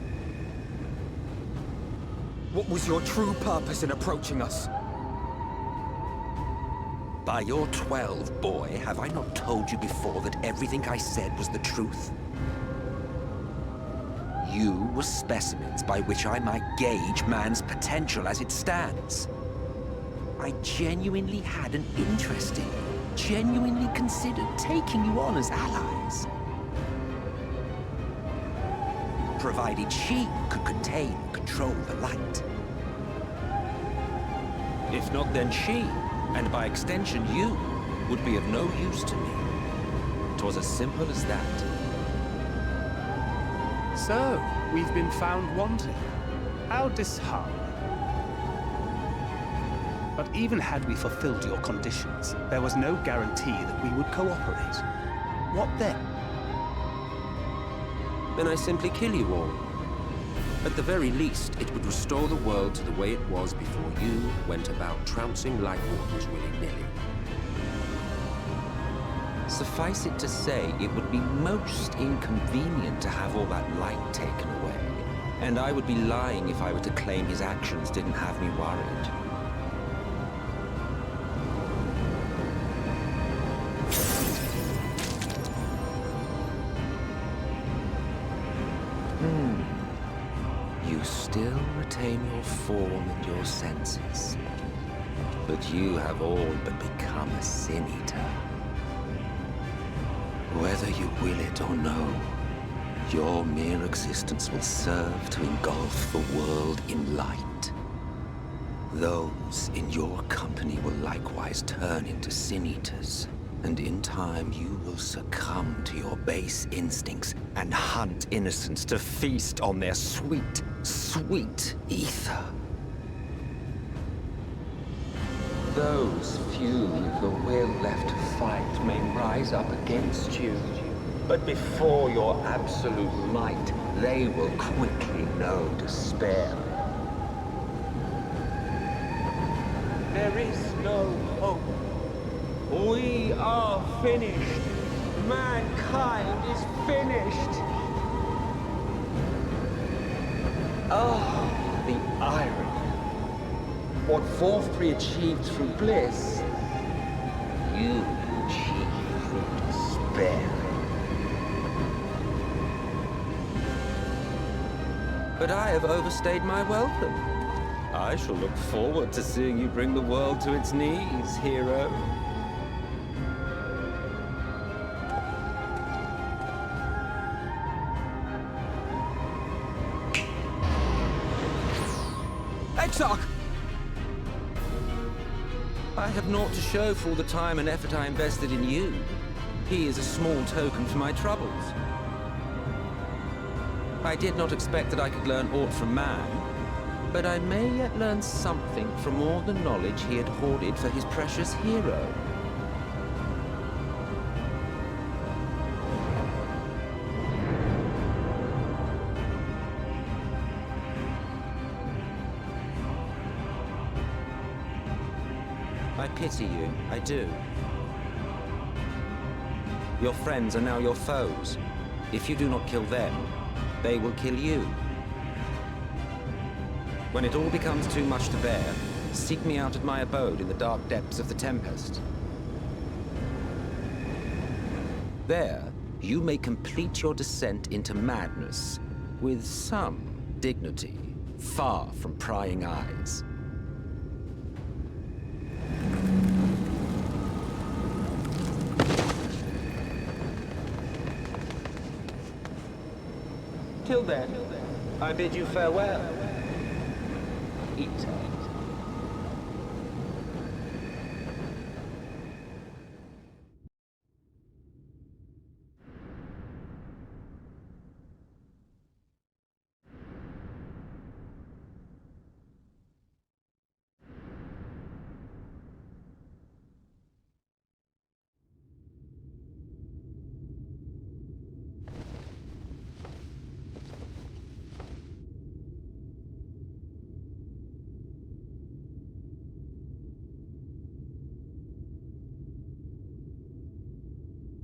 What was your true purpose in approaching us? By your 12, boy, have I not told you before that everything I said was the truth? You were specimens by which I might gauge man's potential as it stands. I genuinely had an interest in you, genuinely considered taking you on as allies. Provided she could contain and control the light. If not, then she, and by extension you, would be of no use to me. To 'Twas as simple as that. So, we've been found wanting. How disheartening. But even had we fulfilled your conditions, there was no guarantee that we would cooperate. What then? Then I simply kill you all. At the very least, it would restore the world to the way it was before you went about trouncing light waters willy-nilly. Suffice it to say, it would be most inconvenient to have all that light taken away. And I would be lying if I were to claim his actions didn't have me worried. You still retain your form and your senses. But you have all but become a Sin Eater. Whether you will it or no, your mere existence will serve to engulf the world in light. Those in your company will likewise turn into Sin Eaters, and in time you will succumb to your base instincts and hunt innocents to feast on their sweet, sweet ether. Those few with the will left to fight may rise up against you, but before your absolute might, they will quickly know despair. There is no hope. We are finished. Mankind is finished. Ah, the irony. What Vauthry achieved through bliss, you achieved through despair. But I have overstayed my welcome. I shall look forward to seeing you bring the world to its knees, hero. Exarch! I have naught to show for all the time and effort I invested in you. He is a small token for my troubles. I did not expect that I could learn aught from man, but I may yet learn something from all the knowledge he had hoarded for his precious hero. I pity you, I do. Your friends are now your foes. If you do not kill them, they will kill you. When it all becomes too much to bear, seek me out at my abode in the dark depths of the Tempest. There, you may complete your descent into madness with some dignity, far from prying eyes. Till then, I bid you farewell. Eat.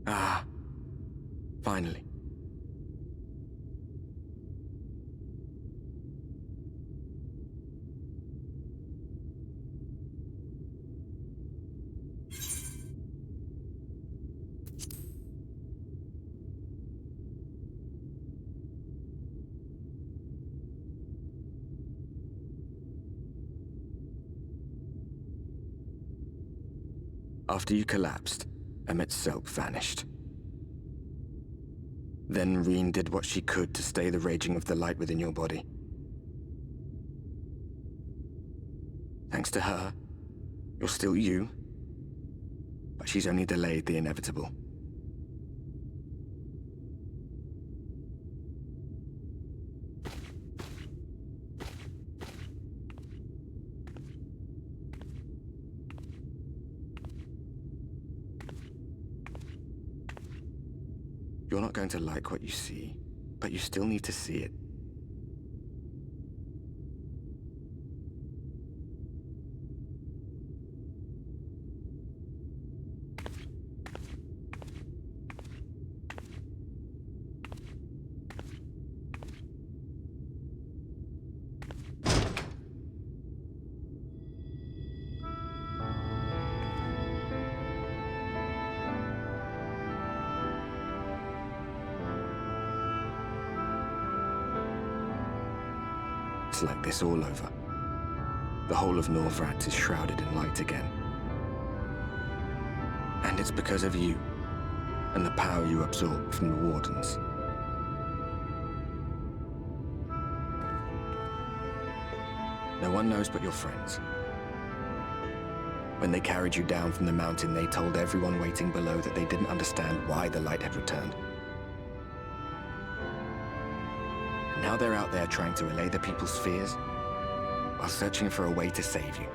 Ah, finally. After you collapsed, Emmet's self vanished. Then Reen did what she could to stay the raging of the light within your body. Thanks to her, you're still you, but she's only delayed the inevitable. You're not going to like what you see, but you still need to see it. It's like this all over. The whole of Norvrat is shrouded in light again. And it's because of you, and the power you absorb from the Wardens. No one knows but your friends. When they carried you down from the mountain, they told everyone waiting below that they didn't understand why the light had returned. Now they're out there trying to allay the people's fears, while searching for a way to save you.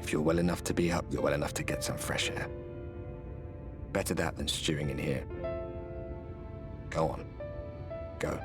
If you're well enough to be up, you're well enough to get some fresh air. Better that than stewing in here. Go on. Go.